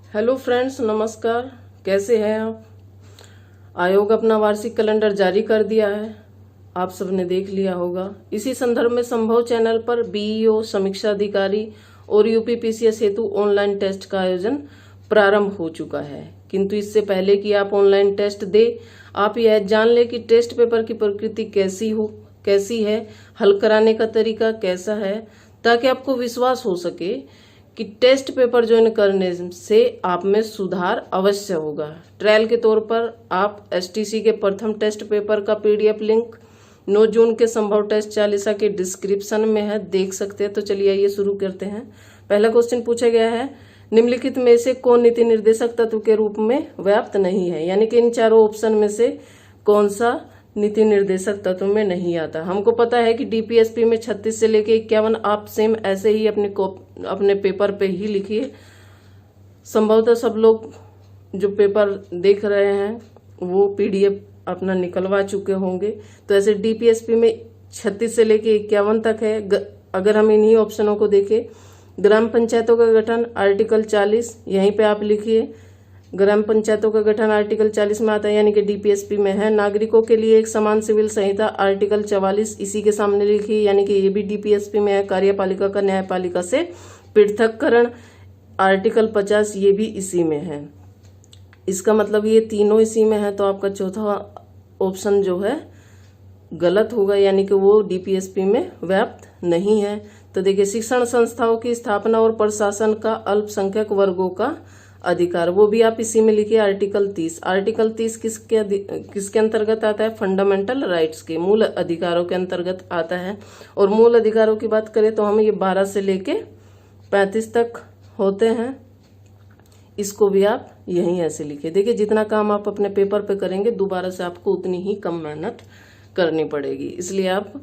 Hello friends, नमस्कार। कैसे हैं आप? आयोग अपना वार्षिक कैलेंडर जारी कर दिया है, आप सबने देख लिया होगा। इसी संदर्भ में संभव चैनल पर बीईओ, समीक्षा अधिकारी और यूपीपीसीएस हेतु ऑनलाइन टेस्ट का आयोजन प्रारंभ हो चुका है। किंतु इससे पहले कि आप ऑनलाइन टेस्ट दे, आप यह जान ले कि टेस्ट पेपर की प्रकृति कैसी है, हल कराने का तरीका कैसा है, ताकि आपको विश्वास हो सके कि टेस्ट पेपर ज्वाइन करने से आप में सुधार अवश्य होगा। ट्रायल के तौर पर आप एसटीसी के प्रथम टेस्ट पेपर का पीडीएफ लिंक 9 जून के संभव टेस्ट चालीसा के डिस्क्रिप्शन में है, देख सकते हैं। तो चलिए आइए शुरू करते हैं। पहला क्वेश्चन पूछा गया है, निम्नलिखित में से कौन नीति निर्देशक तत्व के रूप में व्याप्त नहीं है, यानी कि इन चारों ऑप्शन में से कौन सा नीति निर्देशक तत्व में नहीं आता। हमको पता है कि डीपीएसपी में 36 से लेके 51 आप सेम ऐसे ही अपने पेपर पे ही लिखिए। संभवतः सब लोग जो पेपर देख रहे हैं वो पीडीएफ अपना निकलवा चुके होंगे। तो ऐसे डीपीएसपी में 36 से लेके 51 तक है। अगर हम इन्हीं ऑप्शनों को देखें, ग्राम पंचायतों का गठन आर्टिकल 40, यहीं पे आप लिखिए। ग्राम पंचायतों का गठन आर्टिकल 40 में आता है, यानी कि डीपीएसपी में है। नागरिकों के लिए एक समान सिविल संहिता आर्टिकल 44 इसी के सामने लिखिए, यानी कि ये भी डीपीएसपी में है। कार्यपालिका का न्यायपालिका से पृथक्करण आर्टिकल 50 ये भी इसी में है। इसका मतलब ये तीनों इसी में है, तो आपका चौथा ऑप्शन जो है गलत होगा, यानी कि वो डीपीएसपी में व्याप्त नहीं है। तो देखिए, शिक्षण संस्थाओं की स्थापना और प्रशासन का अल्पसंख्यक वर्गों का अधिकार, वो भी आप इसी में लिखिए आर्टिकल 30। आर्टिकल 30 किसके अंतर्गत आता है? फंडामेंटल राइट्स के, मूल अधिकारों के अंतर्गत आता है। और मूल अधिकारों की बात करें तो हम ये 12 से लेके 35 तक होते हैं। इसको भी आप यहीं ऐसे लिखिए। देखिए, जितना काम आप अपने पेपर पे करेंगे दोबारा से आपको उतनी ही कम मेहनत करनी पड़ेगी, इसलिए आप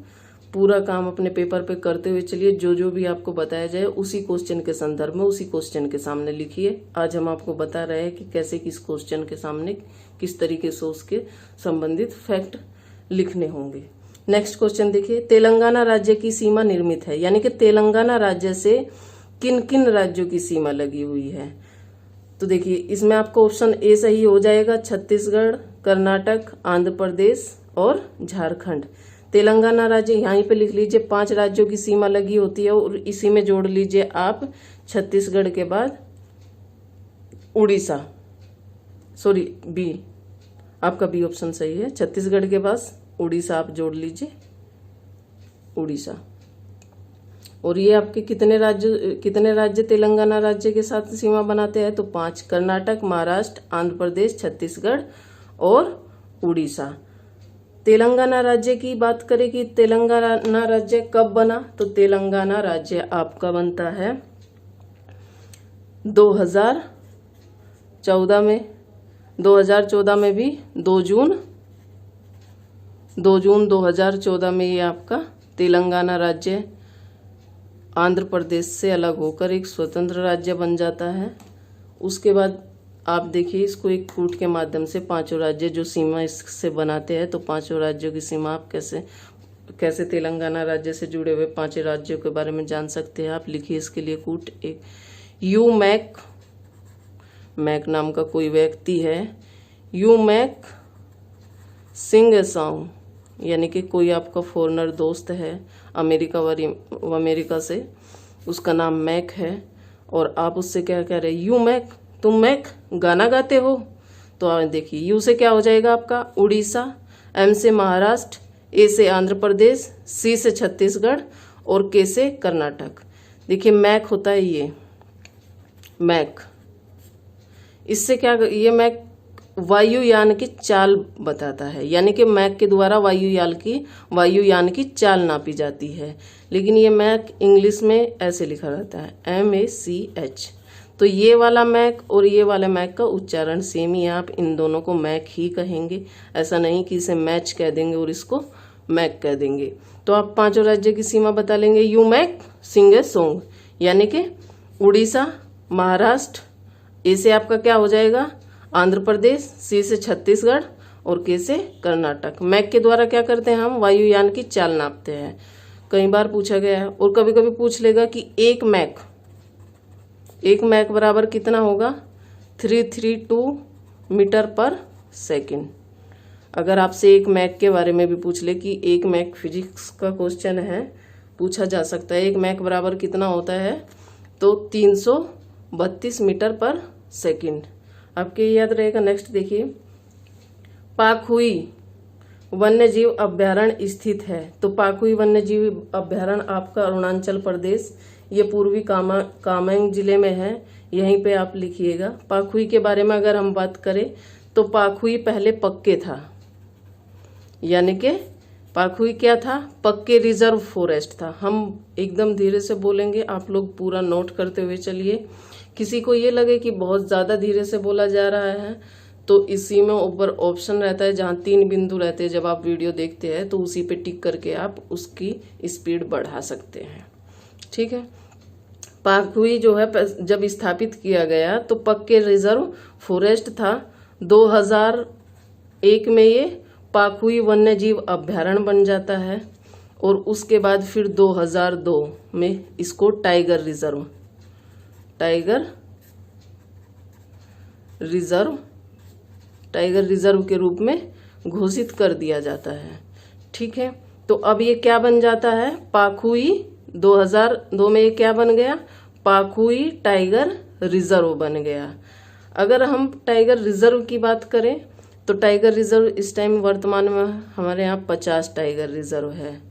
पूरा काम अपने पेपर पे करते हुए चलिए। जो भी आपको बताया जाए उसी क्वेश्चन के संदर्भ में उसी क्वेश्चन के सामने लिखिए। आज हम आपको बता रहे हैं कि कैसे किस क्वेश्चन के सामने किस तरीके से उसके संबंधित फैक्ट लिखने होंगे। नेक्स्ट क्वेश्चन देखिए, तेलंगाना राज्य की सीमा निर्मित है, यानी कि तेलंगाना राज्य से किन किन राज्यों की सीमा लगी हुई है। तो देखिए, इसमें आपको ऑप्शन ए सही हो जाएगा, छत्तीसगढ़, कर्नाटक, आंध्र प्रदेश और झारखंड। तेलंगाना राज्य यहीं पे लिख लीजिए, 5 राज्यों की सीमा लगी होती है और इसी में जोड़ लीजिए आप छत्तीसगढ़ के बाद उड़ीसा, सॉरी बी, आपका बी ऑप्शन सही है। छत्तीसगढ़ के पास उड़ीसा आप जोड़ लीजिए, उड़ीसा। और ये आपके कितने राज्य तेलंगाना राज्य के साथ सीमा बनाते हैं? तो 5, कर्नाटक, महाराष्ट्र, आंध्र प्रदेश, छत्तीसगढ़ और उड़ीसा। तेलंगाना राज्य की बात करें कि तेलंगाना राज्य कब बना, तो तेलंगाना राज्य आपका बनता है 2014 में। 2014 में भी 2 जून 2014 में ये आपका तेलंगाना राज्य आंध्र प्रदेश से अलग होकर एक स्वतंत्र राज्य बन जाता है। उसके बाद आप देखिए, इसको एक फूट के माध्यम से 5 राज्य जो सीमा इससे बनाते हैं, तो 5 राज्यों की सीमा आप कैसे तेलंगाना राज्य से जुड़े हुए 5 राज्यों के बारे में जान सकते हैं। आप लिखिए इसके लिए कूट एक, यू मैक नाम का कोई व्यक्ति है, यू मैक सिंगसांग, यानी कि कोई आपका फॉरेनर दोस्त है अमेरिका से, उसका नाम मैक है और आप उससे क्या कह रहे हैं? यू मैक, तुम मैक गाना गाते हो। तो देखिए, यू से क्या हो जाएगा आपका उड़ीसा, एम से महाराष्ट्र, ए से आंध्र प्रदेश, सी से छत्तीसगढ़ और के से कर्नाटक। देखिए, मैक होता है ये मैक, इससे क्या, ये मैक वायुयान की चाल बताता है, यानी कि मैक के द्वारा वायुयान की चाल नापी जाती है। लेकिन ये मैक इंग्लिश में ऐसे लिखा रहता है, MACH। तो ये वाला मैक और ये वाला मैक का उच्चारण सेम ही है, आप इन दोनों को मैक ही कहेंगे। ऐसा नहीं कि इसे मैच कह देंगे और इसको मैक कह देंगे। तो आप 5 राज्य की सीमा बता लेंगे, you make sing a song, यानी कि उड़ीसा, महाराष्ट्र, ए से आपका क्या हो जाएगा आंध्र प्रदेश, सी से छत्तीसगढ़ और के से कर्नाटक। मैक के द्वारा क्या करते हैं हम? वायुयान की चाल नापते हैं। कई बार पूछा गया है और कभी कभी पूछ लेगा कि एक मैक बराबर कितना होगा? 332 मीटर पर सेकंड। अगर आपसे एक मैक के बारे में भी पूछ ले कि एक मैक, फिजिक्स का क्वेश्चन है, पूछा जा सकता है एक मैक बराबर कितना होता है, तो 332 मीटर पर सेकंड। आपके याद रहेगा। नेक्स्ट देखिए, पाखुई वन्यजीव अभ्यारण्य स्थित है। तो पाखुई वन्यजीव अभ्यारण्य आपका अरुणाचल प्रदेश, ये पूर्वी कामेंग जिले में है, यहीं पे आप लिखिएगा। पाखुई के बारे में अगर हम बात करें तो पाखुई पहले पक्के था, यानी कि पाखुई क्या था, पक्के रिजर्व फॉरेस्ट था। हम एकदम धीरे से बोलेंगे, आप लोग पूरा नोट करते हुए चलिए। किसी को ये लगे कि बहुत ज्यादा धीरे से बोला जा रहा है तो इसी में ऊपर ऑप्शन रहता है जहां 3 बिंदु रहते हैं, जब आप वीडियो देखते हैं तो उसी पे टिक करके आप उसकी स्पीड बढ़ा सकते हैं। ठीक है। पाखुई जो है जब स्थापित किया गया तो पक्के रिजर्व फॉरेस्ट था। 2001 में ये पाखुई वन्यजीव अभ्यारण्य बन जाता है और उसके बाद फिर 2002 में इसको टाइगर रिजर्व के रूप में घोषित कर दिया जाता है। ठीक है। तो अब ये क्या बन जाता है, पाखुई 2002 में ये क्या बन गया, पाखुई टाइगर रिजर्व बन गया। अगर हम टाइगर रिजर्व की बात करें तो टाइगर रिजर्व इस टाइम वर्तमान में हमारे यहाँ 50 टाइगर रिजर्व है।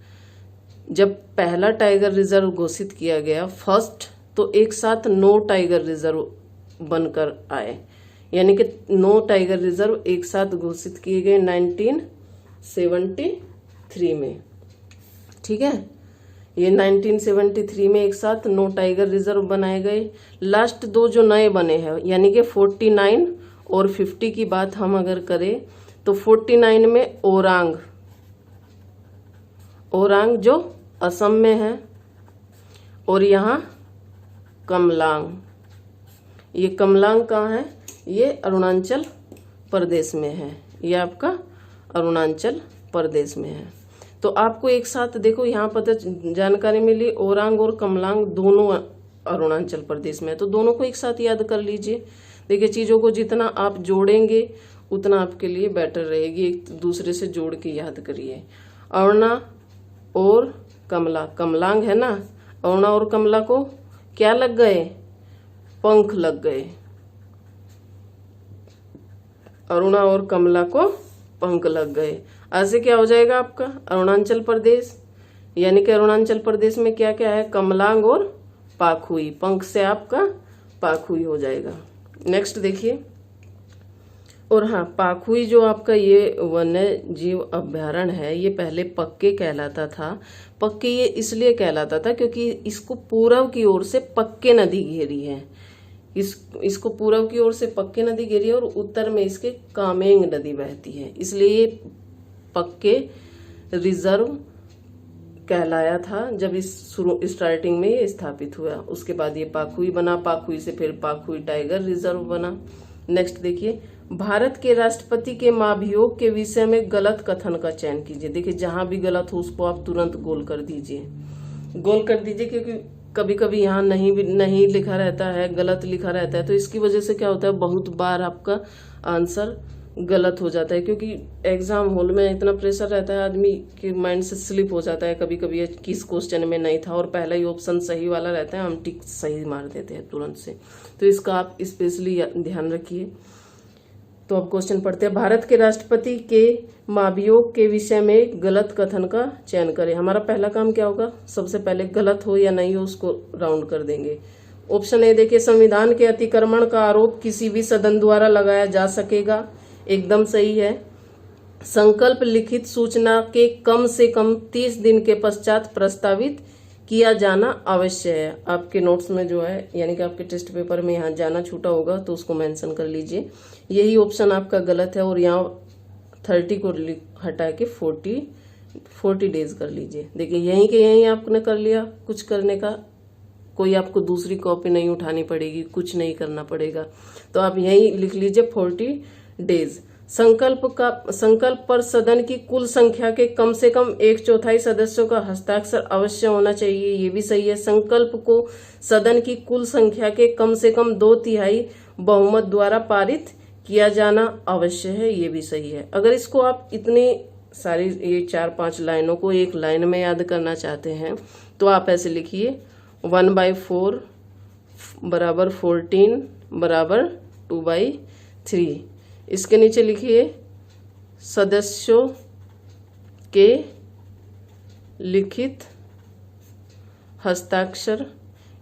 जब पहला टाइगर रिजर्व घोषित किया गया फर्स्ट, तो एक साथ 9 टाइगर रिजर्व बनकर आए, यानी कि 9 टाइगर रिजर्व एक साथ घोषित किए गए 1973 में। ठीक है। ये 1973 में एक साथ 9 टाइगर रिजर्व बनाए गए। लास्ट 2 जो नए बने हैं, यानी कि 49 और 50 की बात हम अगर करें तो 49 में ओरांग जो असम में है, और यहाँ कमलांग, ये कमलांग कहाँ है, ये अरुणाचल प्रदेश में है, ये आपका अरुणाचल प्रदेश में है। तो आपको एक साथ देखो यहाँ पता जानकारी मिली, ओरांग और कमलांग दोनों अरुणाचल प्रदेश में है, तो दोनों को एक साथ याद कर लीजिए। देखिए, चीजों को जितना आप जोड़ेंगे उतना आपके लिए बेटर रहेगी, एक दूसरे से जोड़ के याद करिए। अरुणा और कमला, कमलांग है ना, अरुणा और कमला को क्या लग गए, पंख लग गए। अरुणा और कमला को पंख लग गए। ऐसे क्या हो जाएगा आपका अरुणाचल प्रदेश, यानी कि अरुणाचल प्रदेश में क्या क्या है, कमलांग और पाखुई, पंख से आपका पाखुई हो जाएगा। नेक्स्ट देखिए, और हाँ, पाखुई जो आपका ये वन्य जीव अभ्यारण्य है, ये पहले पक्के कहलाता था। पक्के ये इसलिए कहलाता था क्योंकि इसको पूर्व की ओर से पक्के नदी घेरी है, इसको पूर्व की ओर से पक्के नदी घेरी है और उत्तर में इसके कामेंग नदी बहती है, इसलिए ये पक्के रिजर्व कहलाया था जब इस स्टार्टिंग में ये स्थापित हुआ। उसके बाद ये पाखुई बना, पाखुई से फिर पाखुई टाइगर रिजर्व बना। नेक्स्ट देखिए, भारत के राष्ट्रपति के महाभियोग के विषय में गलत कथन का चयन कीजिए। देखिए, जहां भी गलत हो उसको आप तुरंत गोल कर दीजिए, क्योंकि कभी कभी यहाँ नहीं लिखा रहता है, गलत लिखा रहता है, तो इसकी वजह से क्या होता है, बहुत बार आपका आंसर गलत हो जाता है, क्योंकि एग्जाम हॉल में इतना प्रेशर रहता है, आदमी के माइंड से स्लिप हो जाता है कभी कभी, किस क्वेश्चन में नहीं था और पहला ही ऑप्शन सही वाला रहता है, हम टिक सही मार देते हैं तुरंत से। तो इसका आप स्पेशली ध्यान रखिए। तो अब क्वेश्चन पढ़ते हैं, भारत के राष्ट्रपति के महाभियोग के विषय में गलत कथन का चयन करें। हमारा पहला काम क्या होगा, सबसे पहले गलत हो या नहीं हो उसको राउंड कर देंगे। ऑप्शन ए देखिए, संविधान के अतिक्रमण का आरोप किसी भी सदन द्वारा लगाया जा सकेगा, एकदम सही है। संकल्प लिखित सूचना के कम से कम 30 दिन के पश्चात प्रस्तावित किया जाना आवश्यक है। आपके नोट्स में जो है, यानी कि आपके टेस्ट पेपर में यहाँ जाना छूटा होगा तो उसको मेंशन कर लीजिए। यही ऑप्शन आपका गलत है और यहाँ 30 को हटा के 40 डेज कर लीजिए। देखिए, यहीं के यहीं आपने कर लिया, कुछ करने का कोई आपको दूसरी कॉपी नहीं उठानी पड़ेगी, कुछ नहीं करना पड़ेगा, तो आप यहीं लिख लीजिए 40 डेज। संकल्प पर सदन की कुल संख्या के कम से कम 1/4 सदस्यों का हस्ताक्षर अवश्य होना चाहिए, ये भी सही है। संकल्प को सदन की कुल संख्या के कम से कम 2/3 बहुमत द्वारा पारित किया जाना आवश्यक है, ये भी सही है। अगर इसको आप इतनी सारी ये 4-5 लाइनों को एक लाइन में याद करना चाहते हैं तो आप ऐसे लिखिए 1/4 बराबर 14 बराबर 2/3। इसके नीचे लिखिए सदस्यों के लिखित हस्ताक्षर,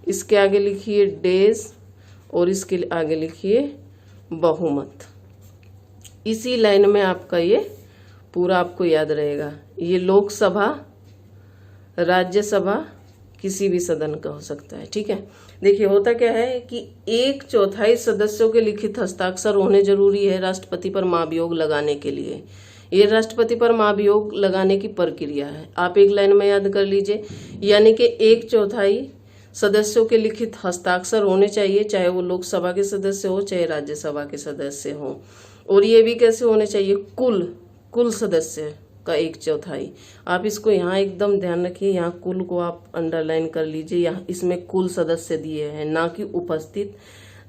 इसके आगे लिखिए डेज और इसके आगे लिखिए बहुमत। इसी लाइन में आपका ये पूरा आपको याद रहेगा। ये लोकसभा, राज्यसभा, किसी भी सदन का हो सकता है। ठीक है, देखिए होता क्या है कि 1/4 सदस्यों के लिखित हस्ताक्षर होने जरूरी है राष्ट्रपति पर महाभियोग लगाने के लिए। ये राष्ट्रपति पर महाभियोग लगाने की प्रक्रिया है, आप एक लाइन में याद कर लीजिए। यानी कि 1/4 सदस्यों के लिखित हस्ताक्षर होने चाहिए, चाहे वो लोकसभा के सदस्य हो चाहे राज्यसभा के सदस्य हो। और ये भी कैसे होने चाहिए, कुल सदस्य का 1/4। आप इसको यहाँ एकदम ध्यान रखिए, यहाँ कुल को आप अंडरलाइन कर लीजिए। यहाँ इसमें कुल सदस्य दिए हैं, ना कि उपस्थित,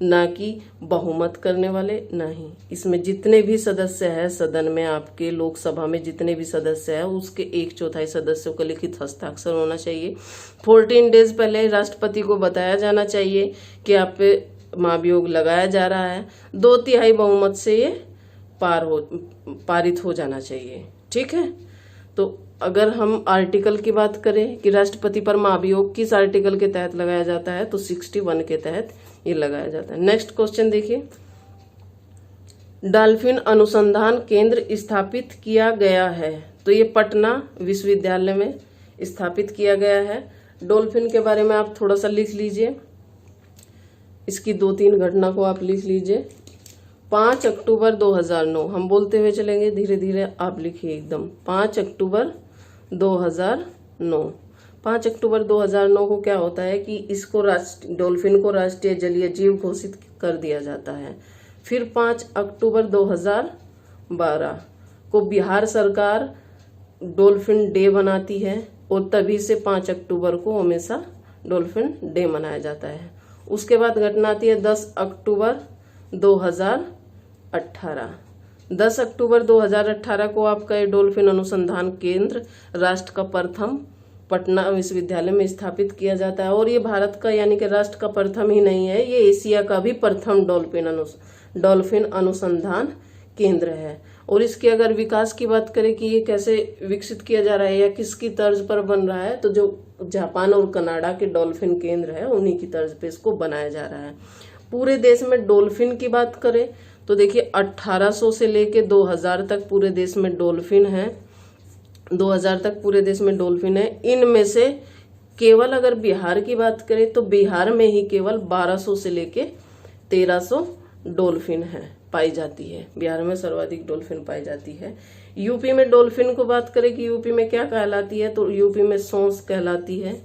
ना कि बहुमत करने वाले, नहीं। इसमें जितने भी सदस्य हैं सदन में, आपके लोकसभा में जितने भी सदस्य हैं उसके 1/4 सदस्यों का लिखित हस्ताक्षर होना चाहिए। 14 डेज पहले राष्ट्रपति को बताया जाना चाहिए कि आप पे महाभियोग लगाया जा रहा है। 2/3 बहुमत से ये पारित हो जाना चाहिए। ठीक है, तो अगर हम आर्टिकल की बात करें कि राष्ट्रपति पर महाभियोग किस आर्टिकल के तहत लगाया जाता है तो 61 के तहत ये लगाया जाता है। नेक्स्ट क्वेश्चन देखिए, डॉल्फिन अनुसंधान केंद्र स्थापित किया गया है, तो ये पटना विश्वविद्यालय में स्थापित किया गया है। डॉल्फिन के बारे में आप थोड़ा सा लिख लीजिए, इसकी 2-3 घटना को आप लिख लीजिए। 5 अक्टूबर 2009, हम बोलते हुए चलेंगे, धीरे धीरे आप लिखिए एकदम। 5 अक्टूबर 2009, 5 अक्टूबर 2009 को क्या होता है कि इसको डॉल्फिन को राष्ट्रीय जलीय जीव घोषित कर दिया जाता है। फिर 5 अक्टूबर 2012 को बिहार सरकार डॉल्फिन डे बनाती है और तभी से 5 अक्टूबर को हमेशा डॉल्फिन डे मनाया जाता है। उसके बाद घटना आती है 10 अक्टूबर 2018। 10 अक्टूबर 2018 को आपका ये डॉल्फिन अनुसंधान केंद्र राष्ट्र का प्रथम पटना विश्वविद्यालय में स्थापित किया जाता है। और ये भारत का यानी कि राष्ट्र का प्रथम ही नहीं है, ये एशिया का भी प्रथम डॉल्फिन अनुसंधान केंद्र है। और इसके अगर विकास की बात करें कि ये कैसे विकसित किया जा रहा है या किसकी तर्ज पर बन रहा है, तो जो जापान और कनाडा के डॉल्फिन केंद्र है उन्हीं की तर्ज पे इसको बनाया जा रहा है। पूरे देश में डॉल्फिन की बात करें तो देखिए 1800 से लेके 2000 तक पूरे देश में डॉल्फिन है। 2000 तक पूरे देश में डॉल्फिन है। इनमें से केवल अगर बिहार की बात करें तो बिहार में ही केवल 1200 से लेके 1300 डॉल्फिन है पाई जाती है। बिहार में सर्वाधिक डॉल्फिन पाई जाती है। यूपी में डॉल्फिन को बात करें कि यूपी में क्या कहलाती है, तो यूपी में सोंस कहलाती है।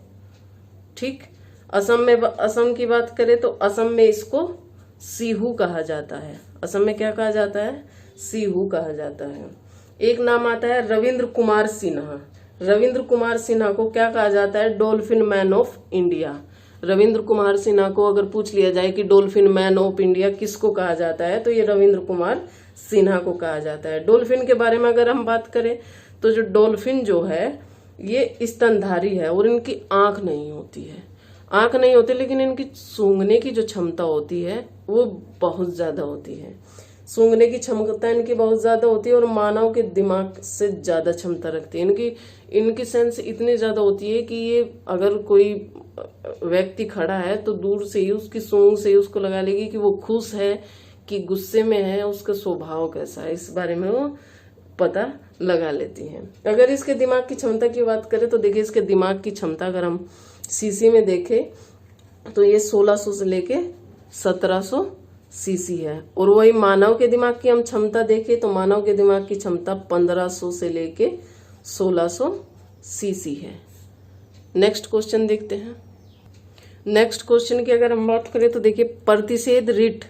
ठीक, असम की बात करें तो असम में इसको सीहू कहा जाता है। असम में क्या कहा जाता है, सीहू कहा जाता है। एक नाम आता है रविंद्र कुमार सिन्हा। रविंद्र कुमार सिन्हा को क्या कहा जाता है, dolphin man of India. Ravindra Kumar Sinha को अगर पूछ लिया जाए कि डॉल्फिन मैन ऑफ इंडिया किसको कहा जाता है, तो ये रविंद्र कुमार सिन्हा को कहा जाता है। डॉल्फिन के बारे में अगर हम बात करें तो जो डॉल्फिन जो है ये स्तनधारी है और इनकी आंख नहीं होती है। आंख नहीं होती लेकिन इनकी सूंघने की जो क्षमता होती है वो बहुत ज्यादा होती है। सूंघने की क्षमता इनकी बहुत ज्यादा होती है और मानव के दिमाग से ज्यादा क्षमता रखती है। इनकी सेंस इतनी ज्यादा होती है कि ये अगर कोई व्यक्ति खड़ा है तो दूर से ही उसकी सूंघ से ही उसको लगा लेगी कि वो खुश है कि गुस्से में है, उसका स्वभाव कैसा है, इस बारे में वो पता लगा लेती है। अगर इसके दिमाग की क्षमता की बात करें तो देखिए इसके दिमाग की क्षमता अगर हम सीसी में देखें तो ये 1600 से लेके 1700 सीसी है। और वही मानव के दिमाग की हम क्षमता देखें तो मानव के दिमाग की क्षमता 1500 से लेके 1600 सीसी है। नेक्स्ट क्वेश्चन देखते हैं। नेक्स्ट क्वेश्चन की अगर हम बात करें तो देखिए प्रतिषेध रिट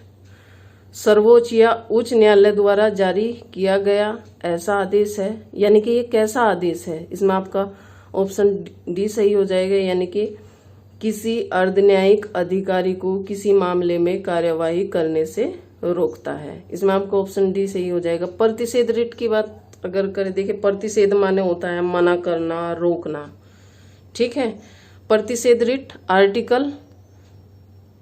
सर्वोच्च या उच्च न्यायालय द्वारा जारी किया गया ऐसा आदेश है, यानी कि ये कैसा आदेश है। इसमें आपका ऑप्शन डी सही हो जाएगा, यानी कि किसी अर्धन्यायिक अधिकारी को किसी मामले में कार्यवाही करने से रोकता है। इसमें आपको ऑप्शन डी सही हो जाएगा। प्रतिषेध रिट की बात अगर करें, देखिए प्रतिषेध माने होता है मना करना, रोकना, ठीक है। प्रतिषेध रिट आर्टिकल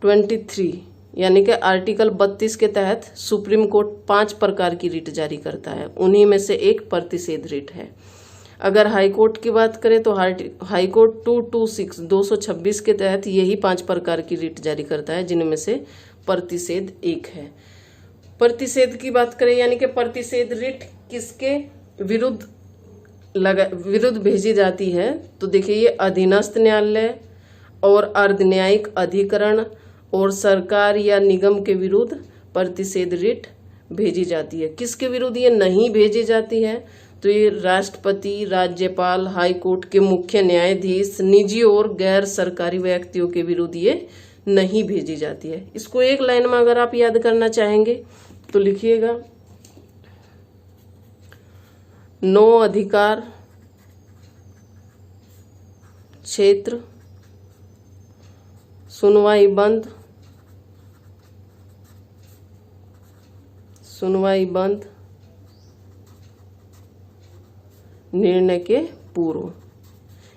23 यानी कि आर्टिकल 32 के तहत सुप्रीम कोर्ट 5 प्रकार की रिट जारी करता है, उन्हीं में से एक प्रतिषेध रिट है। अगर हाई कोर्ट की बात करें तो हाई कोर्ट 226 के तहत यही 5 प्रकार की रिट जारी करता है, जिनमें से प्रतिषेध एक है। प्रतिषेध की बात करें यानी कि प्रतिषेध रिट किसके विरुद्ध भेजी जाती है, तो देखिए ये अधीनस्थ न्यायालय और अर्धन्यायिक अधिकरण और सरकार या निगम के विरुद्ध प्रतिषेध रिट भेजी जाती है। किसके विरुद्ध ये नहीं भेजी जाती है, तो ये राष्ट्रपति, राज्यपाल, हाई कोर्ट के मुख्य न्यायाधीश, निजी और गैर सरकारी व्यक्तियों के विरुद्ध ये नहीं भेजी जाती है। इसको एक लाइन में अगर आप याद करना चाहेंगे तो लिखिएगा, 9 अधिकार क्षेत्र सुनवाई बंद निर्णय के पूर्व।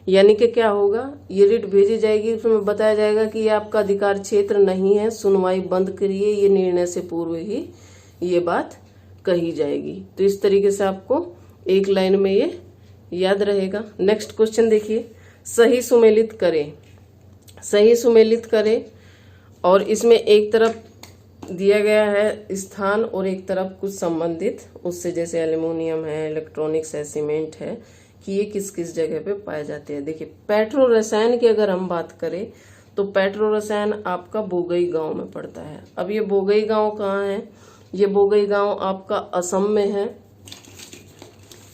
यानी कि क्या होगा, ये रिट भेजी जाएगी, उसमें बताया जाएगा कि ये आपका अधिकार क्षेत्र नहीं है, सुनवाई बंद करिए, ये निर्णय से पूर्व ही ये बात कही जाएगी। तो इस तरीके से आपको एक लाइन में ये याद रहेगा। नेक्स्ट क्वेश्चन देखिए, सही सुमेलित करें और इसमें एक तरफ दिया गया है स्थान और एक तरफ कुछ संबंधित उससे, जैसे एल्युमिनियम है, इलेक्ट्रॉनिक्स है, सीमेंट है, कि ये किस किस जगह पे पाए जाते हैं। देखिए पेट्रो रसायन की अगर हम बात करें तो पेट्रो रसायन आपका बोगई गांव में पड़ता है। अब ये बोगई गांव कहाँ है, ये बोगई गांव आपका असम में है,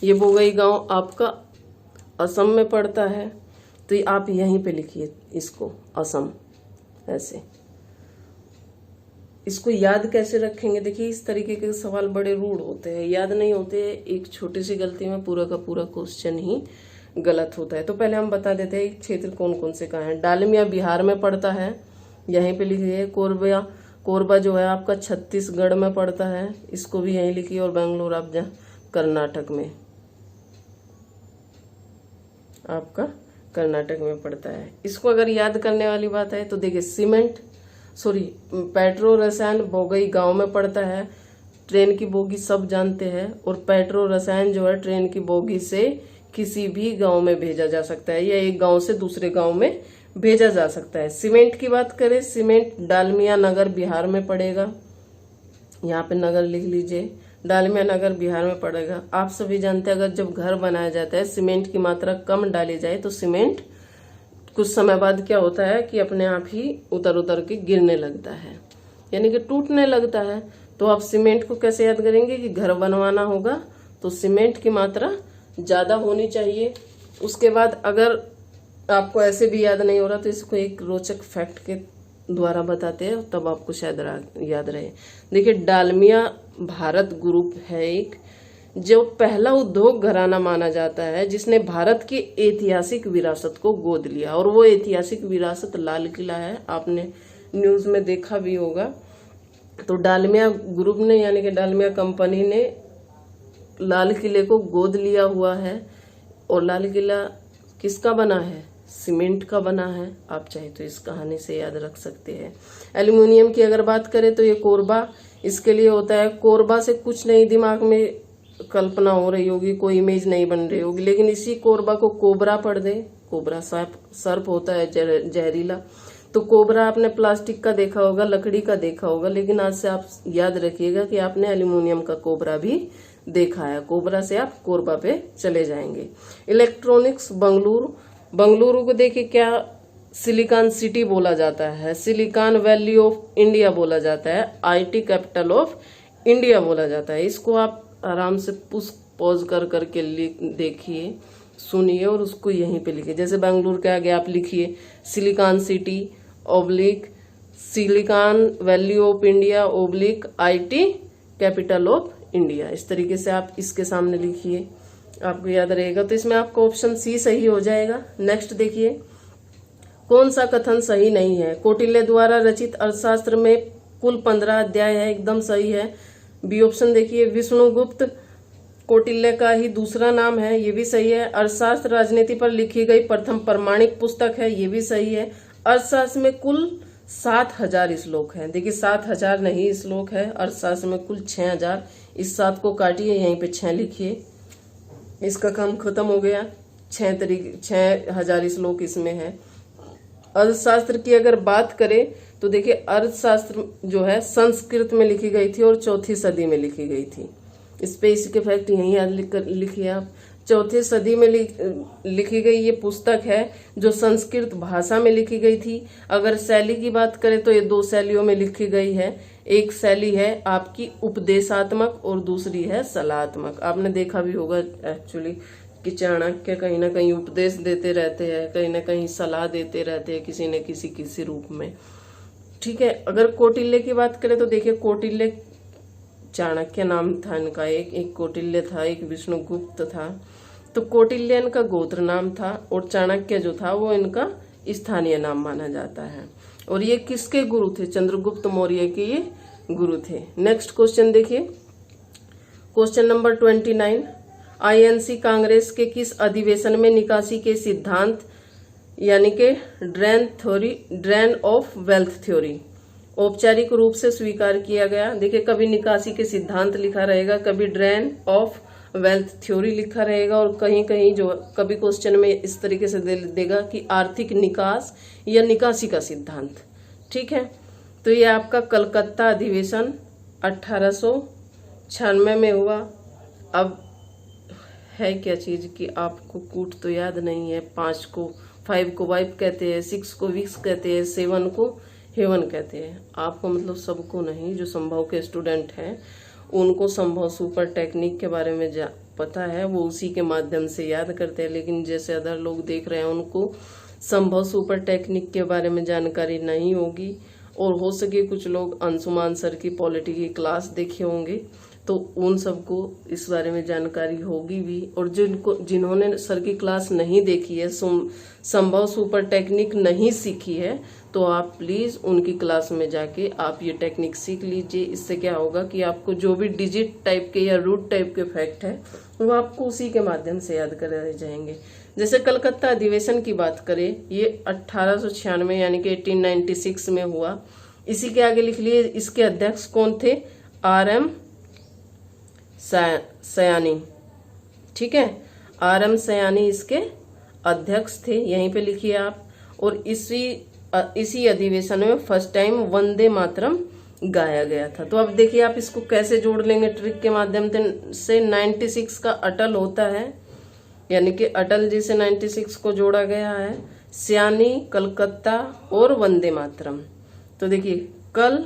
ये बोगई गांव आपका असम में पड़ता है। तो आप यहीं पे लिखिए इसको असम, ऐसे। इसको याद कैसे रखेंगे, देखिए इस तरीके के सवाल बड़े रूढ़ होते हैं, याद नहीं होते, एक छोटी सी गलती में पूरा का पूरा क्वेश्चन ही गलत होता है। तो पहले हम बता देते हैं क्षेत्र कौन कौन से कहाँ है। डालमिया बिहार में पड़ता है, यहीं पे लिखिए। कोरबा जो है आपका छत्तीसगढ़ में पड़ता है, इसको भी यहीं लिखिए। और बेंगलुरु आप कर्नाटक में, आपका कर्नाटक में पड़ता है। इसको अगर याद करने वाली बात है तो देखिए पेट्रो रसायन बोगई गांव में पड़ता है, ट्रेन की बोगी सब जानते हैं, और पेट्रो रसायन जो है ट्रेन की बोगी से किसी भी गांव में भेजा जा सकता है, या एक गांव से दूसरे गांव में भेजा जा सकता है। सीमेंट की बात करें, सीमेंट डालमिया नगर बिहार में पड़ेगा, यहाँ पे नगर लिख लीजिए, डालमिया नगर बिहार में पड़ेगा। आप सभी जानते हैं अगर जब घर बनाया जाता है सीमेंट की मात्रा कम डाली जाए तो सीमेंट कुछ समय बाद क्या होता है कि अपने आप ही उतर के गिरने लगता है, यानी कि टूटने लगता है। तो आप सीमेंट को कैसे याद करेंगे कि घर बनवाना होगा तो सीमेंट की मात्रा ज्यादा होनी चाहिए। उसके बाद अगर आपको ऐसे भी याद नहीं हो रहा तो इसको एक रोचक फैक्ट के द्वारा बताते हैं, तब आपको शायद याद रहे। देखिए डालमिया भारत ग्रुप है एक, जो पहला उद्योग घराना माना जाता है जिसने भारत की ऐतिहासिक विरासत को गोद लिया, और वो ऐतिहासिक विरासत लाल किला है, आपने न्यूज में देखा भी होगा। तो डालमिया ग्रुप ने यानी कि डालमिया कंपनी ने लाल किले को गोद लिया हुआ है, और लाल किला किसका बना है, सीमेंट का बना है। आप चाहे तो इस कहानी से याद रख सकते हैं। एल्युमिनियम की अगर बात करें तो ये कोरबा इसके लिए होता है। कोरबा से कुछ नहीं दिमाग में कल्पना हो रही होगी, कोई इमेज नहीं बन रही होगी, लेकिन इसी कोरबा को कोबरा पढ़ दे। कोबरा सर्प होता है जहरीला, तो कोबरा आपने प्लास्टिक का देखा होगा, लकड़ी का देखा होगा, लेकिन आज से आप याद रखिएगा कि आपने एल्युमिनियम का कोबरा भी देखा है। कोबरा से आप कोरबा पे चले जाएंगे। इलेक्ट्रॉनिक्स बंगलुरु को देखिए क्या सिलिकॉन सिटी बोला जाता है, सिलिकॉन वैली ऑफ इंडिया बोला जाता है, IT कैपिटल ऑफ इंडिया बोला जाता है। इसको आप आराम से पॉज कर करके देखिए, सुनिए और उसको यहीं पे लिखिए। जैसे बेंगलुरु के आगे आप लिखिए silicon city / silicon valley of India / IT capital of India. इस तरीके से आप इसके सामने लिखिए, आपको याद रहेगा। तो इसमें आपका ऑप्शन सी सही हो जाएगा। नेक्स्ट देखिए, कौन सा कथन सही नहीं है? कौटिल्य द्वारा रचित अर्थशास्त्र में कुल 15 अध्याय है, एकदम सही है। बी ऑप्शन देखिए, विष्णुगुप्त कौटिल्य का ही दूसरा नाम है, ये भी सही है। अर्थशास्त्र राजनीति पर लिखी गई प्रथम प्रमाणिक पुस्तक है, ये भी सही है। अर्थशास्त्र में कुल 7000 श्लोक हैं। देखिए 7000 नहीं श्लोक है, अर्थशास्त्र में कुल 6000। इस 7 को काटिए, यहीं पे 6 लिखिए, इसका काम खत्म हो गया। 6000 श्लोक इसमें है। अर्थशास्त्र की अगर बात करें तो देखिए अर्थशास्त्र जो है संस्कृत में लिखी गई थी और 4वीं सदी में लिखी गई थी। इस पे इसके फैक्ट यहीं याद लिखिए आप। 4वीं सदी में लिखी गई ये पुस्तक है जो संस्कृत भाषा में लिखी गई थी। अगर शैली की बात करें तो ये 2 शैलियों में लिखी गई है। एक शैली है आपकी उपदेशात्मक और दूसरी है सलाहात्मक। आपने देखा भी होगा एक्चुअली कि चाणक्य कहीं ना कहीं उपदेश देते रहते हैं, कहीं ना कहीं सलाह देते रहते हैं किसी न किसी रूप में। ठीक है, अगर कौटिल्य की बात करें तो देखिए कौटिल्य चाणक्य नाम था इनका, एक कौटिल्य था, एक विष्णुगुप्त था। तो कौटिल्य इनका गोत्र नाम था और चाणक्य जो था वो इनका स्थानीय नाम माना जाता है। और ये किसके गुरु थे? चंद्रगुप्त मौर्य के ये गुरु थे। नेक्स्ट क्वेश्चन देखिए, क्वेश्चन नंबर 29। आईएनसी कांग्रेस के किस अधिवेशन में निकासी के सिद्धांत यानी कि ड्रेन ऑफ वेल्थ थ्योरी औपचारिक रूप से स्वीकार किया गया? देखिए कभी निकासी के सिद्धांत लिखा रहेगा, कभी ड्रेन ऑफ वेल्थ थ्योरी लिखा रहेगा, और कहीं कहीं जो कभी क्वेश्चन में इस तरीके से देगा कि आर्थिक निकास या निकासी का सिद्धांत। ठीक है, तो ये आपका कलकत्ता अधिवेशन 1896 में हुआ। अब है क्या चीज कि आपको कूट तो याद नहीं है। 5 को वाइफ कहते हैं, 6 को विक्स कहते हैं, 7 को हेवन कहते हैं। आपको मतलब सबको नहीं, जो संभव के स्टूडेंट हैं उनको संभव सुपर टेक्निक के बारे में पता है, वो उसी के माध्यम से याद करते हैं। लेकिन जैसे अदर लोग देख रहे हैं उनको संभव सुपर टेक्निक के बारे में जानकारी नहीं होगी। और हो सके कुछ लोग अंशुमान सर की पॉलिटी की क्लास देखे होंगे तो उन सबको इस बारे में जानकारी होगी भी। और जिन्होंने सर की क्लास नहीं देखी है, संभव सुपर टेक्निक नहीं सीखी है, तो आप प्लीज उनकी क्लास में जाके आप ये टेक्निक सीख लीजिए। इससे क्या होगा कि आपको जो भी डिजिट टाइप के या रूट टाइप के फैक्ट है वो आपको उसी के माध्यम से याद कर जाएंगे। जैसे कलकत्ता अधिवेशन की बात करें, ये 1896 यानी कि 1896 में हुआ। इसी के आगे लिख लिए, इसके अध्यक्ष कौन थे? RM सयानी। ठीक है, RM सयानी इसके अध्यक्ष थे, यहीं पे लिखिए आप। और इसी अधिवेशन में फर्स्ट टाइम वंदे मातरम गाया गया था। तो अब देखिए आप इसको कैसे जोड़ लेंगे ट्रिक के माध्यम से। 96 का अटल होता है, यानी कि अटल जी से 96 को जोड़ा गया है। सयानी, कलकत्ता और वंदे मातरम। तो देखिए कल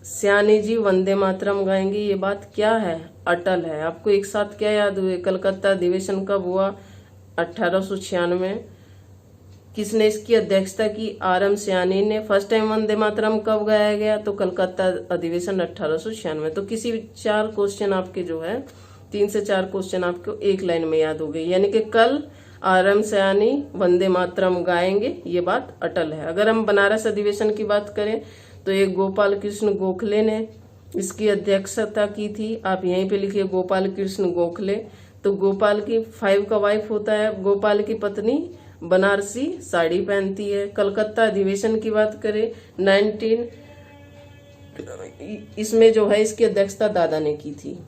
सयानी जी वंदे मातरम गाएंगे, ये बात क्या है? अटल है। आपको एक साथ क्या याद हुए? कलकत्ता अधिवेशन कब हुआ? 1896। किसने इसकी अध्यक्षता की? RM सयानी ने। फर्स्ट टाइम वंदे मातरम कब गाया गया? तो कलकत्ता अधिवेशन 1896। तो किसी 4 क्वेश्चन आपके जो है 3 से 4 क्वेश्चन आपको एक लाइन में याद हो गई, यानी कि कल RM सयानी वंदे मातरम गाएंगे, ये बात अटल है। अगर हम बनारस अधिवेशन की बात करें तो ये गोपाल कृष्ण गोखले ने इसकी अध्यक्षता की थी। आप यहीं पे लिखिए गोपाल कृष्ण गोखले। तो गोपाल की 5 का वाइफ होता है, गोपाल की पत्नी बनारसी साड़ी पहनती है। कलकत्ता अधिवेशन की बात करें 19 इसमें जो है इसकी अध्यक्षता दादा ने की थी,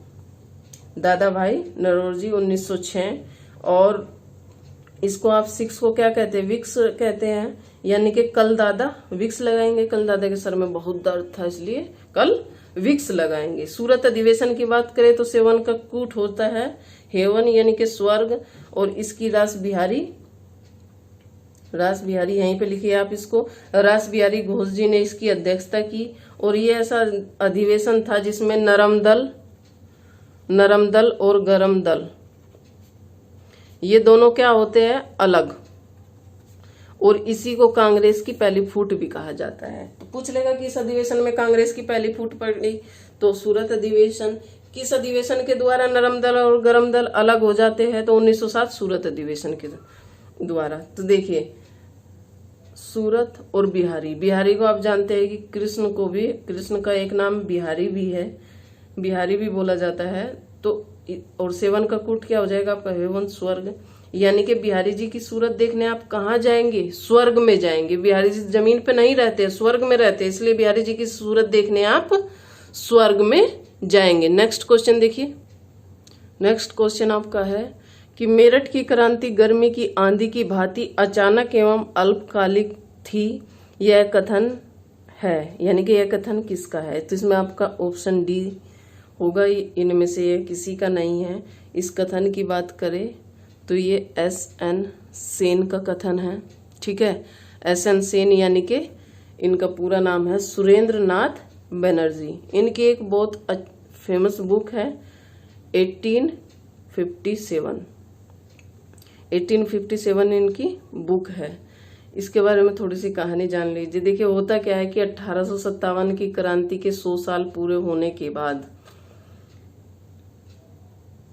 दादा भाई नरोजी 1906। और इसको आप 6 को क्या कहते हैं? विक्स कहते हैं, यानी कि कल दादा विक्स लगाएंगे। कल दादा के सर में बहुत दर्द था इसलिए कल विक्स लगाएंगे। सूरत अधिवेशन की बात करें तो 7 का कूट होता है हेवन, यानी कि स्वर्ग। और इसकी रास बिहारी यहीं पे लिखिए आप इसको। रास बिहारी घोष जी ने इसकी अध्यक्षता की। और ये ऐसा अधिवेशन था जिसमें नरम दल और गरम दल ये दोनों क्या होते हैं? अलग। और इसी को कांग्रेस की पहली फूट भी कहा जाता है। तो पूछ लेगा कि इस अधिवेशन में कांग्रेस की पहली फूट पड़ी तो सूरत अधिवेशन। किस अधिवेशन के द्वारा नरम दल और गरम दल अलग हो जाते हैं? तो 1907 सूरत अधिवेशन के द्वारा। तो देखिए सूरत और बिहारी। बिहारी को आप जानते हैं कि कृष्ण का एक नाम बिहारी भी है, बिहारी भी बोला जाता है। तो और सेवन का कूट क्या हो जाएगा आपका हेवन, स्वर्ग। यानी कि बिहारी जी की सूरत देखने आप कहाँ जाएंगे, स्वर्ग में जाएंगे। बिहारी जी जमीन पे नहीं रहते, स्वर्ग में रहते, इसलिए बिहारी जी की सूरत देखने आप स्वर्ग में जाएंगे। नेक्स्ट क्वेश्चन देखिए। नेक्स्ट क्वेश्चन आपका है कि मेरठ की क्रांति गर्मी की आंधी की भांति अचानक एवं अल्पकालिक थी, यह कथन है, यानी कि यह कथन किसका है? तो इसमें आपका ऑप्शन डी होगा, इनमें से यह किसी का नहीं है। इस कथन की बात करें तो ये एस.एन. सेन का कथन है। ठीक है, एस.एन. सेन यानी कि इनका पूरा नाम है सुरेंद्र नाथ बनर्जी। इनकी एक बहुत फेमस बुक है 1857 इनकी बुक है। इसके बारे में थोड़ी सी कहानी जान लीजिए। देखिए होता क्या है कि 1857 की क्रांति के 100 साल पूरे होने के बाद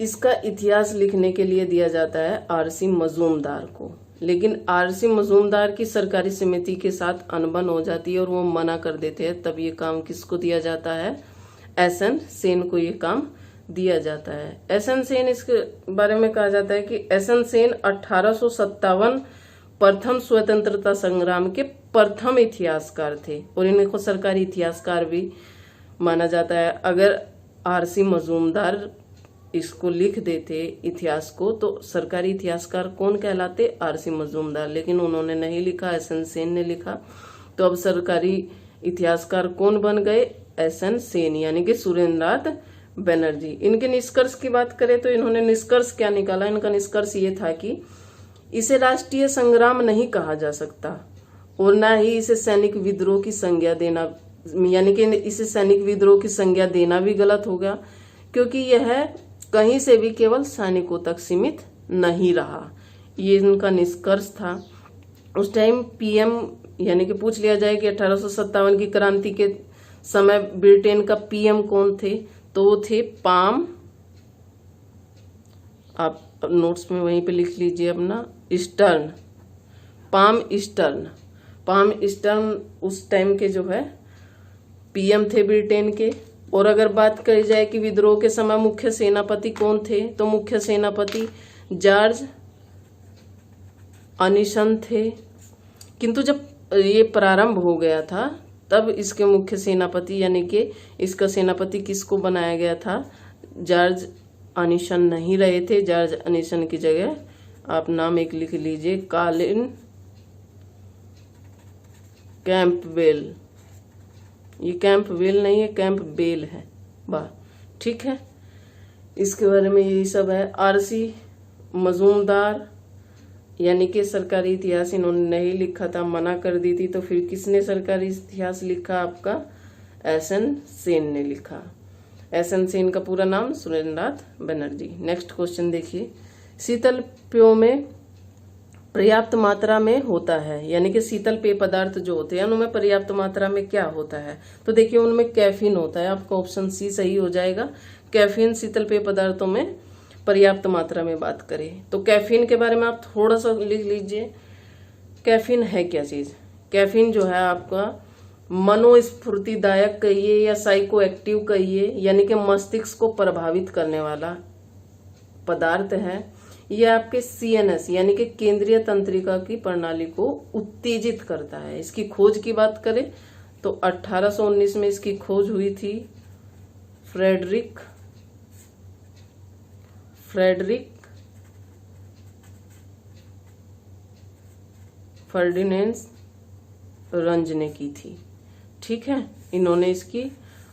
इसका इतिहास लिखने के लिए दिया जाता है आर.सी. मजूमदार को। लेकिन आर.सी. मजूमदार की सरकारी समिति के साथ अनबन हो जाती है और वो मना कर देते हैं। तब ये काम किसको दिया जाता है? एस.एन. सेन को ये काम दिया जाता है। एस.एन. सेन, इसके बारे में कहा जाता है कि एस.एन. सेन 1857 प्रथम स्वतंत्रता संग्राम के प्रथम इतिहासकार थे और इनको सरकारी इतिहासकार भी माना जाता है। अगर आर.सी. मजूमदार इसको लिख देते इतिहास को तो सरकारी इतिहासकार कौन कहलाते? आर.सी. मजूमदार। लेकिन उन्होंने नहीं लिखा, एस.एन. सेन ने लिखा। तो अब सरकारी इतिहासकार कौन बन गए? एस.एन. सेन यानी कि सुरेंद्र नाथ बनर्जी। इनके निष्कर्ष की बात करें तो इन्होंने निष्कर्ष क्या निकाला? इनका निष्कर्ष ये था कि इसे राष्ट्रीय संग्राम नहीं कहा जा सकता और न ही इसे सैनिक विद्रोह की संज्ञा देना, यानी कि इसे सैनिक विद्रोह की संज्ञा देना भी गलत होगा, क्योंकि यह कहीं से भी केवल सैनिकों तक सीमित नहीं रहा। ये इनका निष्कर्ष था। उस टाइम पीएम यानी कि पूछ लिया जाए कि 1857 की क्रांति के समय ब्रिटेन का पीएम कौन थे? तो वो थे पाम, आप नोट्स में वहीं पे लिख लीजिए अपना, eastern, palm eastern. Palm eastern उस टाइम के जो है पीएम थे ब्रिटेन के। और अगर बात करी जाए कि विद्रोह के समय मुख्य सेनापति कौन थे, तो मुख्य सेनापति जॉर्ज अनिसन थे। किंतु जब ये प्रारंभ हो गया था तब इसके मुख्य सेनापति यानी कि इसका सेनापति किसको बनाया गया था? जॉर्ज अनिसन नहीं रहे थे। जॉर्ज अनिसन की जगह आप नाम एक लिख लीजिए, कॉलिन कैंपबेल। ये कैंपबेल नहीं है, कैंपबेल है। वाह, ठीक है। इसके बारे में यही सब है। आर.सी. मजूमदार यानी कि सरकारी इतिहास इन्होंने नहीं लिखा था, मना कर दी थी। तो फिर किसने सरकारी इतिहास लिखा? आपका एस.एन. सेन ने लिखा। एस.एन. सेन का पूरा नाम सुरेंद्र नाथ बनर्जी। नेक्स्ट क्वेश्चन देखिए। शीतल पेयों में पर्याप्त मात्रा में होता है, यानी कि शीतल पेय पदार्थ जो होते हैं उनमें पर्याप्त मात्रा में क्या होता है? तो देखिए उनमें कैफीन होता है। आपका ऑप्शन सी सही हो जाएगा। कैफीन शीतल पेय पदार्थों में पर्याप्त मात्रा में बात करें तो कैफीन के बारे में आप थोड़ा सा लिख लीजिए। कैफीन है क्या चीज? कैफीन जो है आपका मनोस्फूर्तिदायक कहिए या साइको एक्टिव कहिए, यानी कि मस्तिष्क को प्रभावित करने वाला पदार्थ है। यह आपके CNS यानी कि केंद्रीय तंत्रिका की प्रणाली को उत्तेजित करता है। इसकी खोज की बात करें तो 1819 में इसकी खोज हुई थी फ्रेडरिक फर्डिनेंड रंज ने की थी। ठीक है, इन्होंने इसकी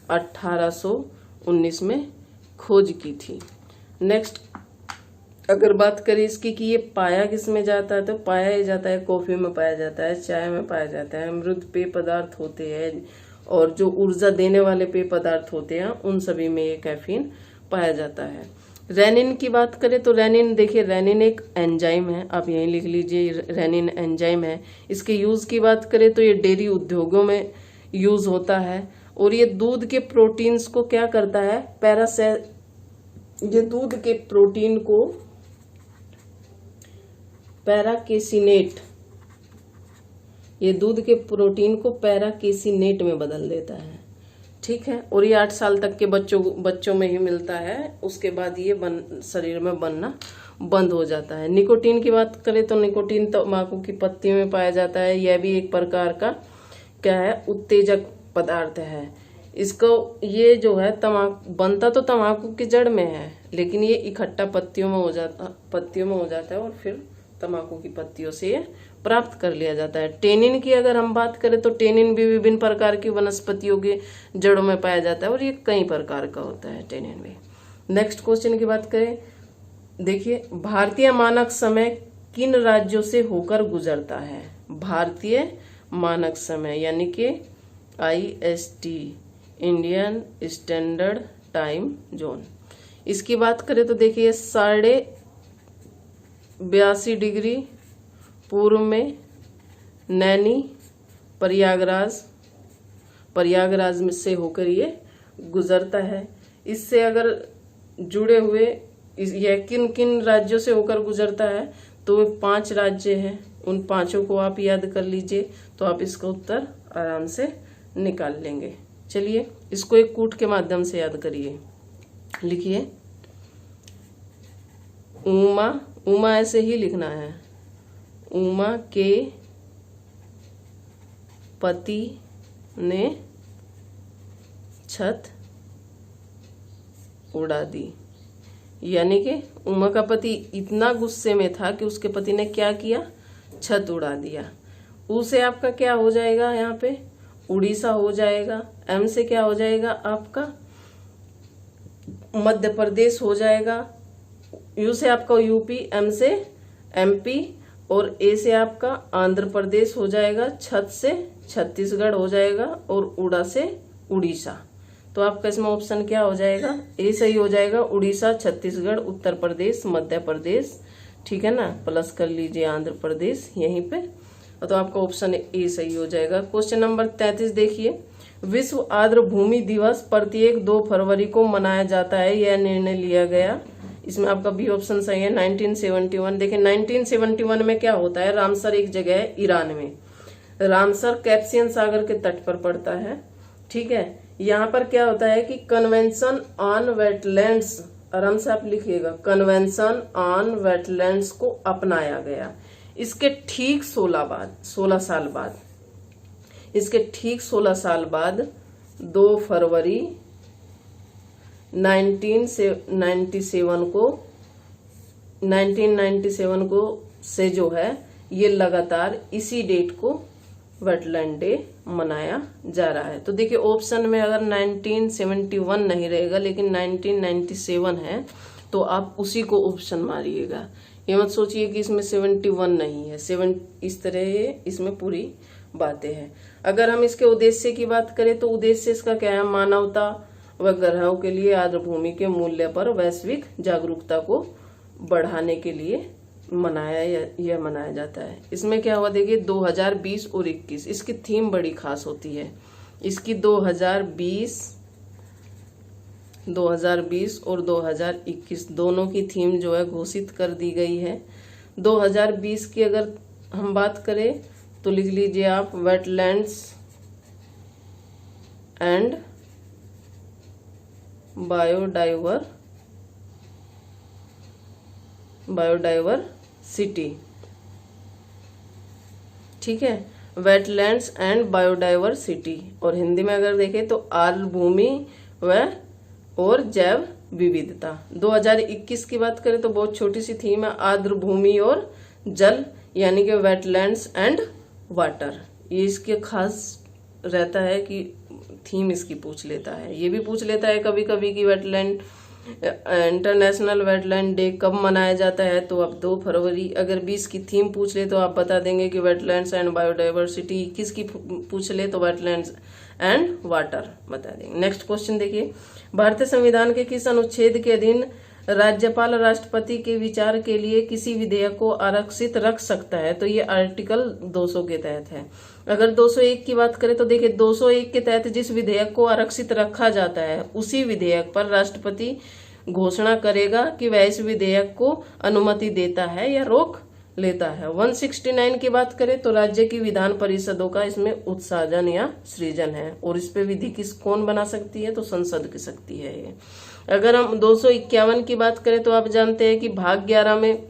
1819 में खोज की थी। नेक्स्ट अगर बात करें इसकी कि ये पाया किस में जाता है, तो पाया ये जाता है कॉफी में पाया जाता है, चाय में पाया जाता है, मृद पेय पदार्थ होते हैं और जो ऊर्जा देने वाले पेय पदार्थ होते हैं उन सभी में ये कैफीन पाया जाता है। रेनिन की बात करें तो रेनिन, देखिए रेनिन एक एंजाइम है, आप यहीं लिख लीजिए, रेनिन एंजाइम है। इसके यूज की बात करें तो ये डेयरी उद्योगों में यूज होता है और ये दूध के प्रोटीन्स को क्या करता है? ये दूध के प्रोटीन को पैराकेसिनेट ये दूध के प्रोटीन को पैराकेसिनेट में बदल देता है, ठीक है। और ये 8 साल तक के बच्चों में ही मिलता है, उसके बाद ये शरीर में बनना बंद हो जाता है। निकोटीन की बात करें तो निकोटीन तंबाकू की पत्तियों में पाया जाता है। यह भी एक प्रकार का क्या है, उत्तेजक पदार्थ है। इसको ये जो है तंबाकू बनता तो तंबाकू की जड़ में है, लेकिन ये इकट्ठा पत्तियों में हो जाता है और फिर तंबाकू की पत्तियों से ये प्राप्त कर लिया जाता है। टेनिन की अगर हम बात करें तो टेनिन भी विभिन्न प्रकार की वनस्पतियों के जड़ों में पाया जाता है और ये कई प्रकार का होता है टेनिन भी। नेक्स्ट क्वेश्चन की बात करें, देखिए भारतीय मानक समय किन राज्यों से होकर गुजरता है? भारतीय मानक समय यानी कि IST, Indian standard time zone. इसकी बात करें तो देखिए 82.5 डिग्री पूर्व में नैनी प्रयागराज में से होकर ये गुजरता है। इससे अगर जुड़े हुए यह किन किन राज्यों से होकर गुजरता है तो वे 5 राज्य हैं। उन 5 को आप याद कर लीजिए तो आप इसका उत्तर आराम से निकाल लेंगे। चलिए इसको एक कूट के माध्यम से याद करिए। लिखिए उमा ऐसे ही लिखना है। उमा के पति ने छत उड़ा दी, यानी कि उमा का पति इतना गुस्से में था कि उसके पति ने क्या किया, छत उड़ा दिया। उ से आपका क्या हो जाएगा, यहाँ पे उड़ीसा हो जाएगा। एम से क्या हो जाएगा आपका मध्य प्रदेश हो जाएगा। यू से आपका यूपी, एम से MP और ए से आपका आंध्र प्रदेश हो जाएगा। छत से छत्तीसगढ़ हो जाएगा और उड़ा से उड़ीसा। तो आपका इसमें ऑप्शन क्या हो जाएगा, ए सही हो जाएगा। उड़ीसा, छत्तीसगढ़, उत्तर प्रदेश, मध्य प्रदेश, ठीक है ना, प्लस कर लीजिए आंध्र प्रदेश यहीं पे, तो आपका ऑप्शन ए सही हो जाएगा। क्वेश्चन नंबर 33 देखिए, विश्व आर्द्र भूमि दिवस प्रत्येक 2 फरवरी को मनाया जाता है, यह निर्णय लिया गया। इसमें आपका बी ऑप्शन सही है 1971। देखिए 1971 में क्या होता है, रामसर एक जगह है ईरान में। रामसर कैस्पियन सागर के तट पर पड़ता है, ठीक है। यहाँ पर क्या होता है कि कन्वेंशन ऑन वेटलैंड्स, आराम से आप लिखिएगा, कन्वेंशन ऑन वेटलैंड्स को अपनाया गया। इसके ठीक 16 साल बाद, इसके ठीक 16 साल बाद 2 फरवरी 1997 को से जो है ये लगातार इसी डेट को वेटलैंड डे मनाया जा रहा है। तो देखिए ऑप्शन में अगर 1971 नहीं रहेगा लेकिन 1997 है तो आप उसी को ऑप्शन मारिएगा। ये मत सोचिए कि इसमें 71 नहीं है, 7 इस तरह इसमें पूरी बातें हैं। अगर हम इसके उद्देश्य की बात करें तो उद्देश्य इसका क्या है, मानवता व ग्रहों के लिए आर्द्र भूमि के मूल्य पर वैश्विक जागरूकता को बढ़ाने के लिए मनाया जाता है। इसमें क्या हुआ देखिए 2020 और 21 इसकी थीम बड़ी खास होती है। इसकी 2020 और 2021 दोनों की थीम जो है घोषित कर दी गई है। 2020 की अगर हम बात करें तो लिख लीजिए आप, वेटलैंड्स एंड बायोडाइवर्सिटी, ठीक है, वेटलैंड्स एंड बायोडाइवर्सिटी। और हिंदी में अगर देखें तो आर्द्र भूमि और जैव विविधता। 2021 की बात करें तो बहुत छोटी सी थीम है, आर्द्र भूमि और जल, यानी कि वेटलैंड्स एंड वाटर। ये इसके खास रहता है कि थीम इसकी पूछ लेता है। ये भी पूछ लेता है कभी कभी कि वेटलैंड इंटरनेशनल वेटलैंड डे कब मनाया जाता है, तो अब 2 फरवरी। अगर 20 की थीम पूछ ले तो आप बता देंगे कि वेटलैंड्स एंड बायोडाइवर्सिटी। 21 की पूछ ले तो वेटलैंड्स एंड वाटर बता देंगे। नेक्स्ट क्वेश्चन देखिए, भारतीय संविधान के किस अनुच्छेद के अधीन राज्यपाल राष्ट्रपति के विचार के लिए किसी विधेयक को आरक्षित रख सकता है? तो ये आर्टिकल 200 के तहत है। अगर 201 की बात करें तो देखिए 201 के तहत जिस विधेयक को आरक्षित रखा जाता है उसी विधेयक पर राष्ट्रपति घोषणा करेगा कि वह इस विधेयक को अनुमति देता है या रोक लेता है। 169 की बात करें तो राज्य की विधान परिषदों का इसमें उत्साजन या सृजन है, और इस पे विधि कौन बना सकती है, तो संसद की सकती है ये। अगर हम 251 की बात करें तो आप जानते हैं कि भाग 11 में,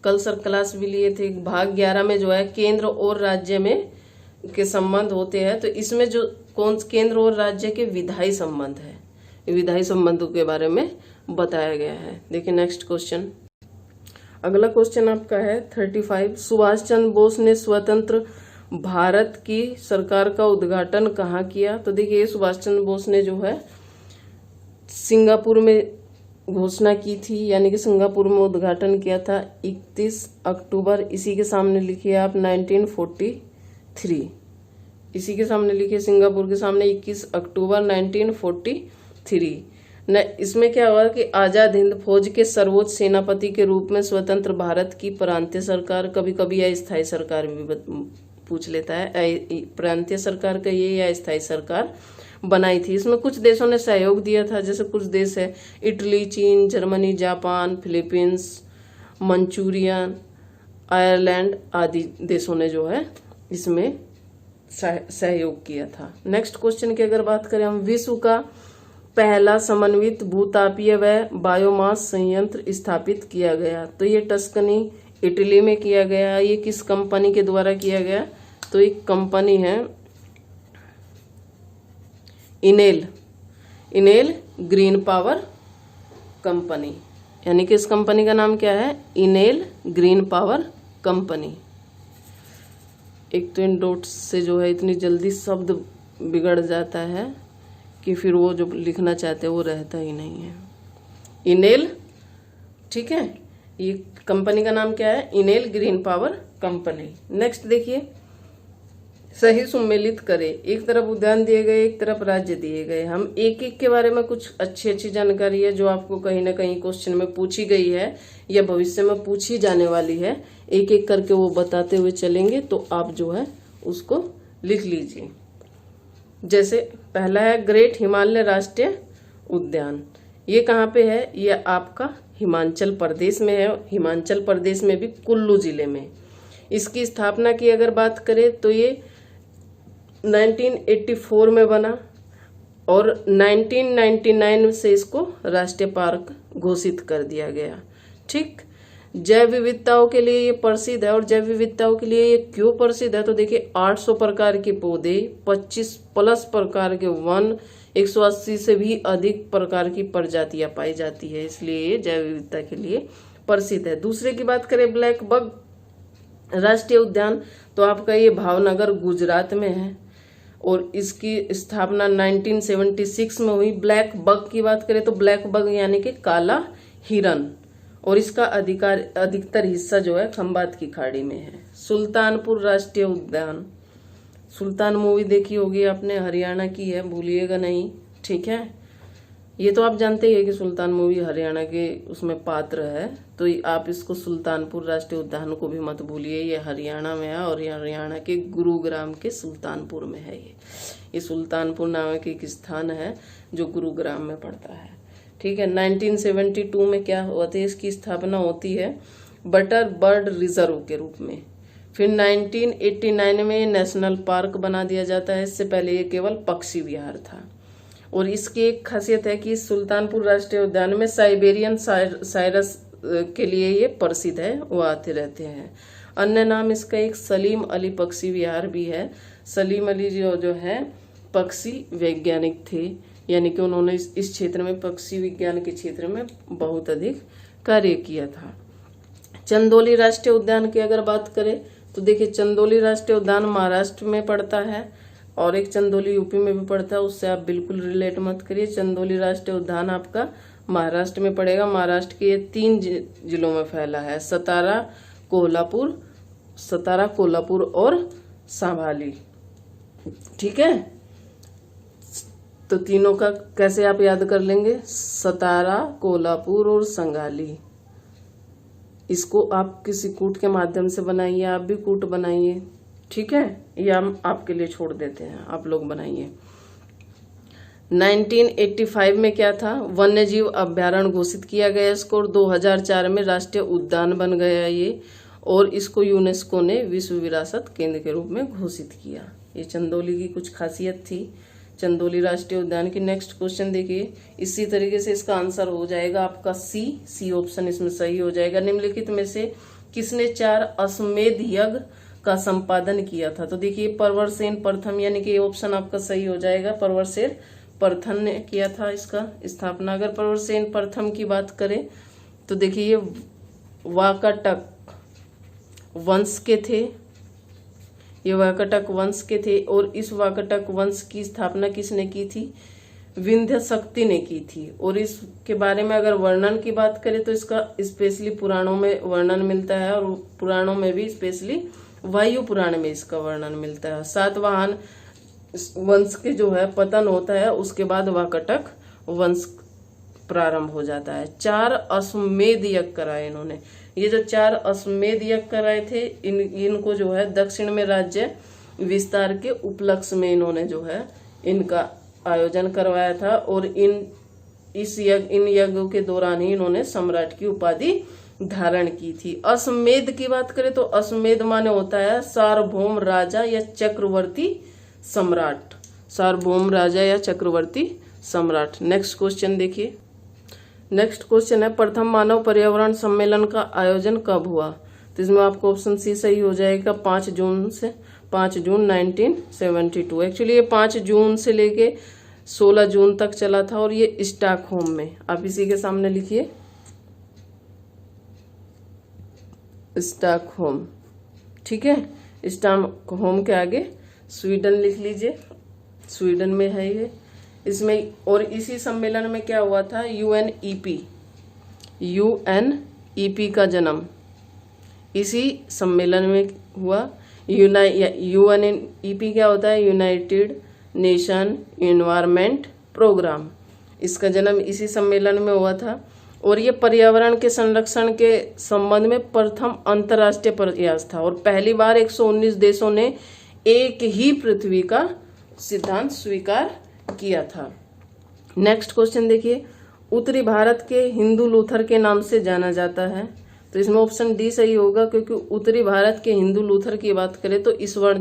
कल सर क्लास भी लिए थे, भाग 11 में जो है केंद्र और राज्य में के संबंध होते हैं, तो इसमें जो कौन केंद्र और राज्य के विधायी संबंध है, विधायी संबंधों के बारे में बताया गया है। देखिए नेक्स्ट क्वेश्चन, अगला क्वेश्चन आपका है 35। सुभाष चंद्र बोस ने स्वतंत्र भारत की सरकार का उद्घाटन कहाँ किया, तो देखिए सुभाष चंद्र बोस ने जो है सिंगापुर में घोषणा की थी, यानी कि सिंगापुर में उद्घाटन किया था 31 अक्टूबर, इसी के सामने लिखिए आप 1943, इसी के सामने लिखिए सिंगापुर के सामने 21 अक्टूबर 1943। न इसमें क्या हुआ कि आजाद हिंद फौज के सर्वोच्च सेनापति के रूप में स्वतंत्र भारत की प्रांतीय सरकार, कभी कभी अस्थायी सरकार भी पूछ लेता है, प्रांतीय सरकार का ये या अस्थायी सरकार बनाई थी। इसमें कुछ देशों ने सहयोग दिया था, जैसे कुछ देश है इटली, चीन, Germany, Japan, Philippines, Manchurian, Ireland आदि देशों ने जो है इसमें सहयोग किया था। नेक्स्ट क्वेश्चन की अगर बात करें हम, विश्व का पहला समन्वित भूतापीय व बायोमास संयंत्र स्थापित किया गया, तो ये टस्कनी इटली में किया गया। ये किस कंपनी के द्वारा किया गया, तो एक कंपनी है इनेल ग्रीन पावर कंपनी, यानी कि इस कंपनी का नाम क्या है, इनेल ग्रीन पावर कंपनी। एक तो इन डॉट्स से जो है इतनी जल्दी शब्द बिगड़ जाता है कि फिर वो जो लिखना चाहते हैं वो रहता ही नहीं है। इनेल, ठीक है, ये कंपनी का नाम क्या है, इनेल ग्रीन पावर कंपनी। नेक्स्ट देखिए, सही सुमेलित करें, एक तरफ उद्यान दिए गए, एक तरफ राज्य दिए गए। हम एक एक के बारे में कुछ अच्छी अच्छी जानकारी है जो आपको कहीं ना कहीं क्वेश्चन में पूछी गई है या भविष्य में पूछी जाने वाली है, एक एक करके वो बताते हुए चलेंगे, तो आप जो है उसको लिख लीजिए। जैसे पहला है ग्रेट हिमालय राष्ट्रीय उद्यान, ये कहाँ पे है, ये आपका हिमाचल प्रदेश में है, हिमाचल प्रदेश में भी कुल्लू जिले में। इसकी स्थापना की अगर बात करें तो ये 1984 में बना और 1999 से इसको राष्ट्रीय पार्क घोषित कर दिया गया। ठीक, जैव विविधताओं के लिए ये प्रसिद्ध है, और जैव विविधताओं के लिए ये क्यों प्रसिद्ध है, तो देखिए 800 प्रकार के पौधे, 25 प्लस प्रकार के वन, 180 से भी अधिक प्रकार की प्रजातियां पाई जाती है, इसलिए ये जैव विविधता के लिए प्रसिद्ध है। दूसरे की बात करें ब्लैक बग राष्ट्रीय उद्यान, तो आपका ये भावनगर गुजरात में है और इसकी स्थापना 1976 में हुई। ब्लैक बग की बात करें तो ब्लैक बग यानी कि काला हिरन, और इसका अधिकतर हिस्सा जो है खंबात की खाड़ी में है। सुल्तानपुर राष्ट्रीय उद्यान, सुल्तान मूवी देखी होगी आपने, हरियाणा की है, भूलिएगा नहीं, ठीक है। ये तो आप जानते ही है कि सुल्तान मूवी हरियाणा के उसमें पात्र है, तो आप इसको सुल्तानपुर राष्ट्रीय उद्यान को भी मत भूलिए, ये हरियाणा में है और ये हरियाणा के गुरुग्राम के सुल्तानपुर में है। ये सुल्तानपुर नामक एक स्थान है जो गुरुग्राम में पड़ता है, ठीक है। 1972 में क्या होती है, इसकी स्थापना होती है बटर बर्ड रिजर्व के रूप में। फिर 1989 में नेशनल पार्क बना दिया जाता है, इससे पहले ये केवल पक्षी विहार था। और इसकी एक खासियत है कि सुल्तानपुर राष्ट्रीय उद्यान में साइबेरियन साइरस के लिए ये प्रसिद्ध है, वो आते रहते हैं। अन्य नाम इसका एक सलीम अली पक्षी विहार भी है। सलीम अली जो है पक्षी वैज्ञानिक थे, यानी कि उन्होंने इस क्षेत्र में पक्षी विज्ञान के क्षेत्र में बहुत अधिक कार्य किया था। चंदोली राष्ट्रीय उद्यान की अगर बात करें तो देखिए चंदोली राष्ट्रीय उद्यान महाराष्ट्र में पड़ता है और एक चंदोली यूपी में भी पड़ता है, उससे आप बिल्कुल रिलेट मत करिए। चंदोली राष्ट्रीय उद्यान आपका महाराष्ट्र में पड़ेगा। महाराष्ट्र के ये 3 जिलों में फैला है, सतारा, कोल्हापुर और सांभाली, ठीक है। तो तीनों का कैसे आप याद कर लेंगे, सतारा, कोल्हापुर और संगाली। इसको आप किसी कूट के माध्यम से बनाइए, आप भी कूट बनाइए, ठीक है, ये हम आपके लिए छोड़ देते हैं, आप लोग बनाइए। 1985 में क्या था, वन्य जीव अभ्यारण्य घोषित किया गया इसको, और 2004 में राष्ट्रीय उद्यान बन गया ये, और इसको यूनेस्को ने विश्व विरासत केंद्र के रूप में घोषित किया। ये चंदौली की कुछ खासियत थी, चंदौली राष्ट्रीय उद्यान की। नेक्स्ट क्वेश्चन देखिए, इसी तरीके से इसका आंसर हो जाएगा आपका सी ऑप्शन इसमें सही हो जाएगा। निम्नलिखित में से किसने 4 अश्वमेध यज्ञ का संपादन किया था? तो देखिए परवरसेन प्रथम, यानी कि ये ऑप्शन आपका सही हो जाएगा, परवरसेन प्रथम ने किया था इसका स्थापना। अगर परवरसेन प्रथम की बात करें तो देखिए ये वाकाटक वंश के थे, ये वाकाटक वंश के थे, और इस वाकाटक वंश की स्थापना किसने की थी? विंध्य शक्ति ने की थी। और इसके बारे में अगर वर्णन की बात करें तो इसका स्पेशली पुराणों में वर्णन मिलता है, और पुराणों में भी स्पेशली वायु पुराण में इसका वर्णन मिलता है। सातवाहन वंश के जो है पतन होता है, उसके बाद वाकाटक वंश प्रारंभ हो जाता है। 4 अश्वमेध यज्ञ कराए इन्होंने। ये जो 4 अश्वमेध यज्ञ कराए थे, इनको जो है दक्षिण में राज्य विस्तार के उपलक्ष्य में इन्होंने जो है इनका आयोजन करवाया था, और इन यज्ञों के दौरान ही इन्होंने सम्राट की उपाधि धारण की थी। अश्वमेध की बात करें तो अश्वमेध माने होता है सार्वभौम राजा या चक्रवर्ती सम्राट, सार्वभौम राजा या चक्रवर्ती सम्राट। नेक्स्ट क्वेश्चन देखिए, नेक्स्ट क्वेश्चन है प्रथम मानव पर्यावरण सम्मेलन का आयोजन कब हुआ? तो इसमें आपको ऑप्शन सी सही हो जाएगा, 5 जून 1972। एक्चुअली ये 5 जून से लेके 16 जून तक चला था, और ये स्टॉकहोम में, आप इसी के सामने लिखिए स्टॉकहोम, ठीक है। स्टॉकहोम के आगे स्वीडन लिख लीजिए, स्वीडन में है ये इसमें। और इसी सम्मेलन में क्या हुआ था, यूएनईपी का जन्म इसी सम्मेलन में हुआ। यूएनईपी क्या होता है? United Nation Environment Programme. इसका जन्म इसी सम्मेलन में हुआ था, और ये पर्यावरण के संरक्षण के संबंध में प्रथम अंतर्राष्ट्रीय प्रयास था, और पहली बार 119 देशों ने एक ही पृथ्वी का सिद्धांत स्वीकार किया था। नेक्स्ट क्वेश्चन देखिए, उत्तरी भारत के हिंदू लूथर के नाम से जाना जाता है? तो इसमें ऑप्शन डी सही होगा, क्योंकि उत्तरी भारत के हिंदू लूथर की बात करें तो ईश्वर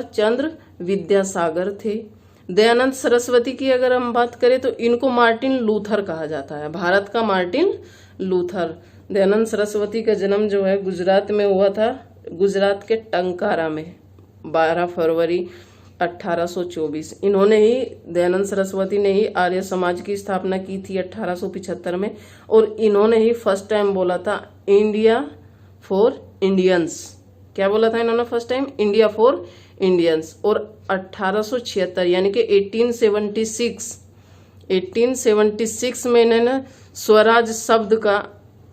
चंद्र विद्यासागर थे। दयानंद सरस्वती की अगर हम बात करें तो इनको मार्टिन लूथर कहा जाता है, भारत का मार्टिन लूथर। दयानंद सरस्वती का जन्म जो है गुजरात में हुआ था, गुजरात के टंकारा में 12 फरवरी 1824। इन्होंने ही, दयानंद सरस्वती ने ही आर्य समाज की स्थापना की थी 1875 में, और इन्होंने ही फर्स्ट टाइम बोला था इंडिया फॉर इंडियंस। क्या बोला था इन्होंने first time? India for Indians. और 1876 यानी कि 1876 में इन्होंने स्वराज शब्द का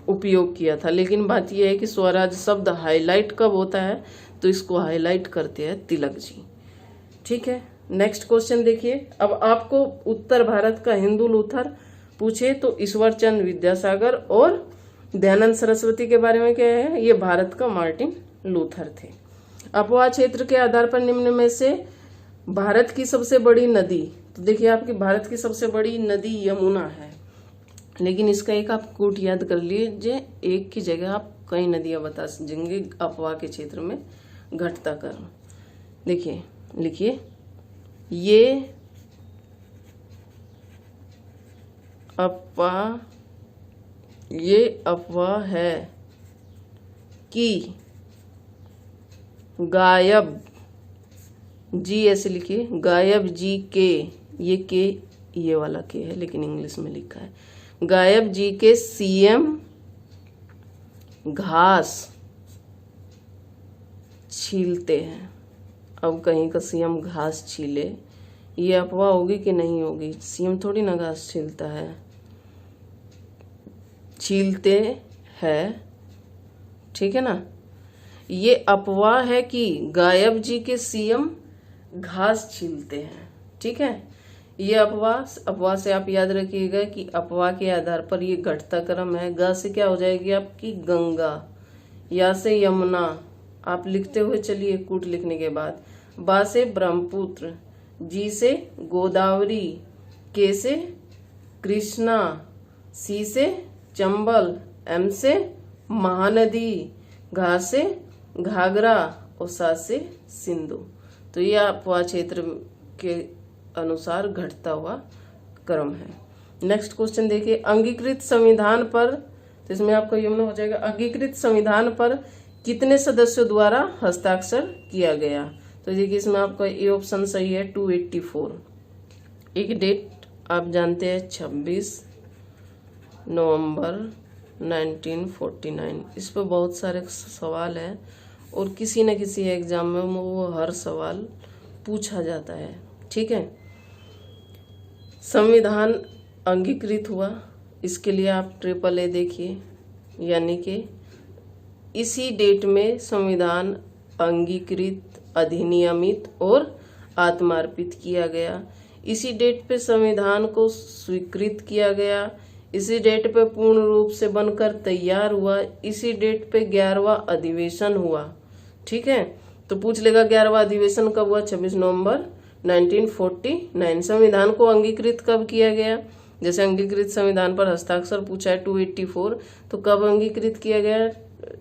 उपयोग किया था। लेकिन बात यह है कि स्वराज शब्द हाईलाइट कब होता है? तो इसको हाईलाइट करते हैं तिलक जी, ठीक है। नेक्स्ट क्वेश्चन देखिए, अब आपको उत्तर भारत का हिंदू लूथर पूछे तो ईश्वरचंद विद्यासागर और दयानंद सरस्वती के बारे में क्या है? ये भारत का मार्टिन लूथर थे। अपवाह क्षेत्र के आधार पर निम्न में से भारत की सबसे बड़ी नदी, तो देखिए आपकी भारत की सबसे बड़ी नदी यमुना है, लेकिन इसका एक आप कोट याद कर लीजिए, एक की जगह आप कई नदियां बता देंगे अपवाह के क्षेत्र में घटता कर। देखिए लिखिए, ये अफवाह है कि गायब जी, ऐसे लिखिए गायब जी के, ये वाला के है लेकिन इंग्लिश में लिखा है, गायब जी के सीएम घास छीलते हैं। अब कहीं का सीएम घास छीले, ये अफवाह होगी कि नहीं होगी? सीएम थोड़ी ना घास छीलता है, छीलते हैं, ठीक है ना। ये अफवाह है कि गायब जी के सीएम घास छीलते हैं, ठीक है। ये अफवाह से आप याद रखिएगा कि अफवाह के आधार पर ये घटता क्रम है। गा से क्या हो जाएगी आपकी? गंगा। या से यमुना, आप लिखते हुए चलिए कूट लिखने के बाद। बा से ब्रह्मपुत्र, जी से गोदावरी, के से कृष्णा, सी से चंबल, एम से महानदी, घा से घाघरा और सा से सिंधु। तो ये अफवाह क्षेत्र के अनुसार घटता हुआ क्रम है। नेक्स्ट क्वेश्चन देखिए, अंगीकृत संविधान पर, तो इसमें आपका यमुना हो जाएगा, अंगीकृत संविधान पर कितने सदस्यों द्वारा हस्ताक्षर किया गया। तो देखिए इसमें आपका ए ऑप्शन सही है, 284। एक डेट आप जानते हैं 26 नवंबर 1949। इस पर बहुत सारे सवाल हैं और किसी न किसी एग्जाम में वो हर सवाल पूछा जाता है। ठीक है, संविधान अंगीकृत हुआ, इसके लिए आप AAA देखिए, यानी कि इसी डेट में संविधान अंगीकृत, अधिनियमित और आत्मार्पित किया गया। इसी डेट पे संविधान को स्वीकृत किया गया। इसी डेट पे पूर्ण रूप से बनकर तैयार हुआ। इसी डेट पे 11वां अधिवेशन हुआ। ठीक है, तो पूछ लेगा 11वां अधिवेशन कब हुआ, 26 नवंबर 1949। संविधान को अंगीकृत कब किया गया, जैसे अंगीकृत संविधान पर हस्ताक्षर पूछा है 284, तो कब अंगीकृत किया गया,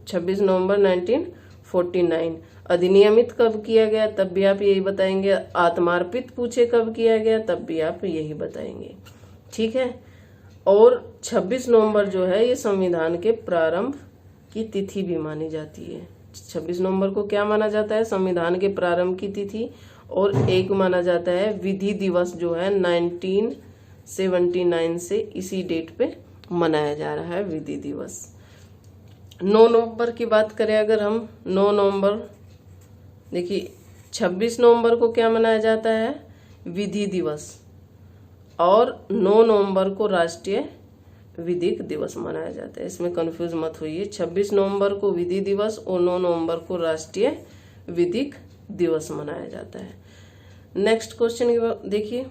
26 नवंबर 1949। अधिनियमित कब किया गया, तब भी आप यही बताएंगे। आत्मार्पित पूछे कब किया गया, तब भी आप यही बताएंगे। ठीक है, और 26 नवंबर जो है ये संविधान के प्रारंभ की तिथि भी मानी जाती है। 26 नवंबर को क्या माना जाता है, संविधान के प्रारंभ की तिथि। और एक माना जाता है विधि दिवस, जो है 1979 से इसी डेट पे मनाया जा रहा है विधि दिवस। 9 नवंबर की बात करें अगर हम, 9 नवंबर देखिए, 26 नवंबर को क्या मनाया जाता है, विधि दिवस, और 9 नवंबर को राष्ट्रीय विधिक दिवस मनाया जाता है। इसमें कंफ्यूज मत होइए, 26 नवंबर को विधि दिवस और 9 नवंबर को राष्ट्रीय विधिक दिवस मनाया जाता है। नेक्स्ट क्वेश्चन देखिए,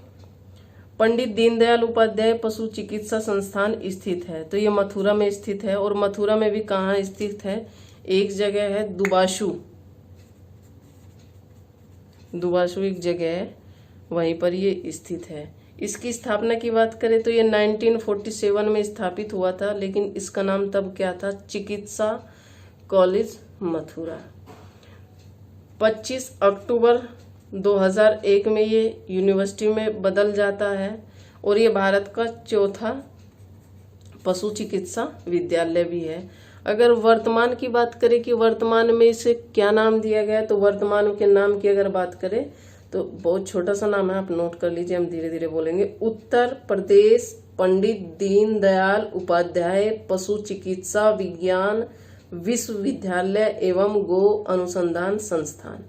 पंडित दीनदयाल उपाध्याय पशु चिकित्सा संस्थान स्थित है। तो ये मथुरा में स्थित है, और मथुरा में भी कहाँ स्थित है, एक जगह है दुबाशु, दुबाशु एक जगह है, वहीं पर ये स्थित है। इसकी स्थापना की बात करें तो ये 1947 में स्थापित हुआ था, लेकिन इसका नाम तब क्या था, चिकित्सा कॉलेज मथुरा। 25 अक्टूबर 2001 में ये यूनिवर्सिटी में बदल जाता है, और ये भारत का चौथा पशु चिकित्सा विद्यालय भी है। अगर वर्तमान की बात करें कि वर्तमान में इसे क्या नाम दिया गया है, तो वर्तमान के नाम की अगर बात करें तो बहुत छोटा सा नाम है, आप नोट कर लीजिए, हम धीरे धीरे बोलेंगे। उत्तर प्रदेश पंडित दीनदयाल उपाध्याय पशु चिकित्सा विज्ञान विश्वविद्यालय एवं गो अनुसंधान संस्थान।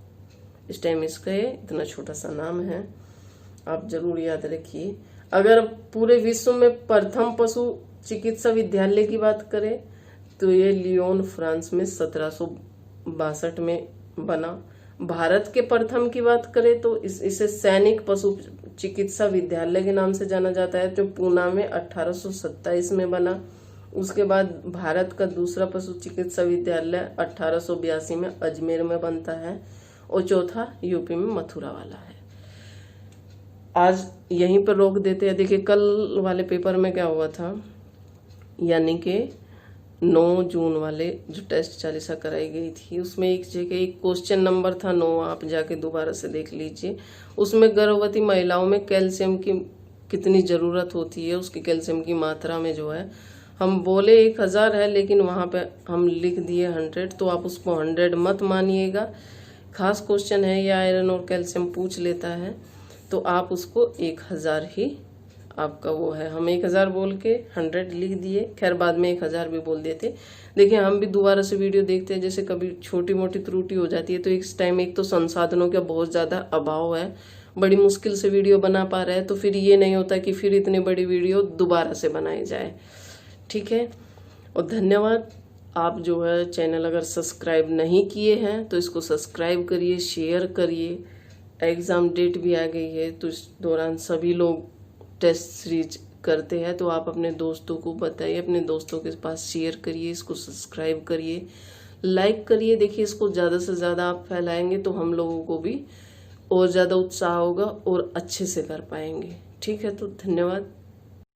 इस टाइम इसका इतना छोटा सा नाम है, आप जरूर याद रखिए। अगर पूरे विश्व में प्रथम पशु चिकित्सा विद्यालय की बात करें तो ये लियोन फ्रांस में 1762 में बना। भारत के प्रथम की बात करें तो इसे सैनिक पशु चिकित्सा विद्यालय के नाम से जाना जाता है, जो पूना में 1827 में बना। उसके बाद भारत का दूसरा पशु चिकित्सा विद्यालय 1882 में अजमेर में बनता है, और चौथा यूपी में मथुरा वाला है। आज यहीं पर रोक देते हैं। देखिए कल वाले पेपर में क्या हुआ था, यानी कि 9 जून वाले जो टेस्ट चालीसा कराई गई थी, उसमें एक जगह एक क्वेश्चन नंबर था 9, आप जाके दोबारा से देख लीजिए। उसमें गर्भवती महिलाओं में कैल्शियम की कितनी ज़रूरत होती है, उसकी कैल्शियम की मात्रा में जो है, हम बोले 1000 है, लेकिन वहाँ पे हम लिख दिए 100, तो आप उसको 100 मत मानिएगा। खास क्वेश्चन है, ये आयरन और कैल्शियम पूछ लेता है, तो आप उसको 1000 ही आपका वो है। हम 1000 बोल के 100 लिख दिए, खैर बाद में 1000 भी बोल देते। देखिए हम भी दोबारा से वीडियो देखते हैं, जैसे कभी छोटी मोटी त्रुटि हो जाती है, तो इस टाइम एक तो संसाधनों का बहुत ज़्यादा अभाव है, बड़ी मुश्किल से वीडियो बना पा रहे हैं, तो फिर ये नहीं होता कि फिर इतनी बड़ी वीडियो दोबारा से बनाई जाए। ठीक है, और धन्यवाद। आप जो है चैनल अगर सब्सक्राइब नहीं किए हैं तो इसको सब्सक्राइब करिए, शेयर करिए। एग्ज़ाम डेट भी आ गई है, तो इस दौरान सभी लोग टेस्ट सीरीज करते हैं, तो आप अपने दोस्तों को बताइए, अपने दोस्तों के पास शेयर करिए, इसको सब्सक्राइब करिए, लाइक करिए। देखिए इसको ज़्यादा से ज़्यादा आप फैलाएंगे तो हम लोगों को भी और ज़्यादा उत्साह होगा और अच्छे से कर पाएंगे। ठीक है, तो धन्यवाद।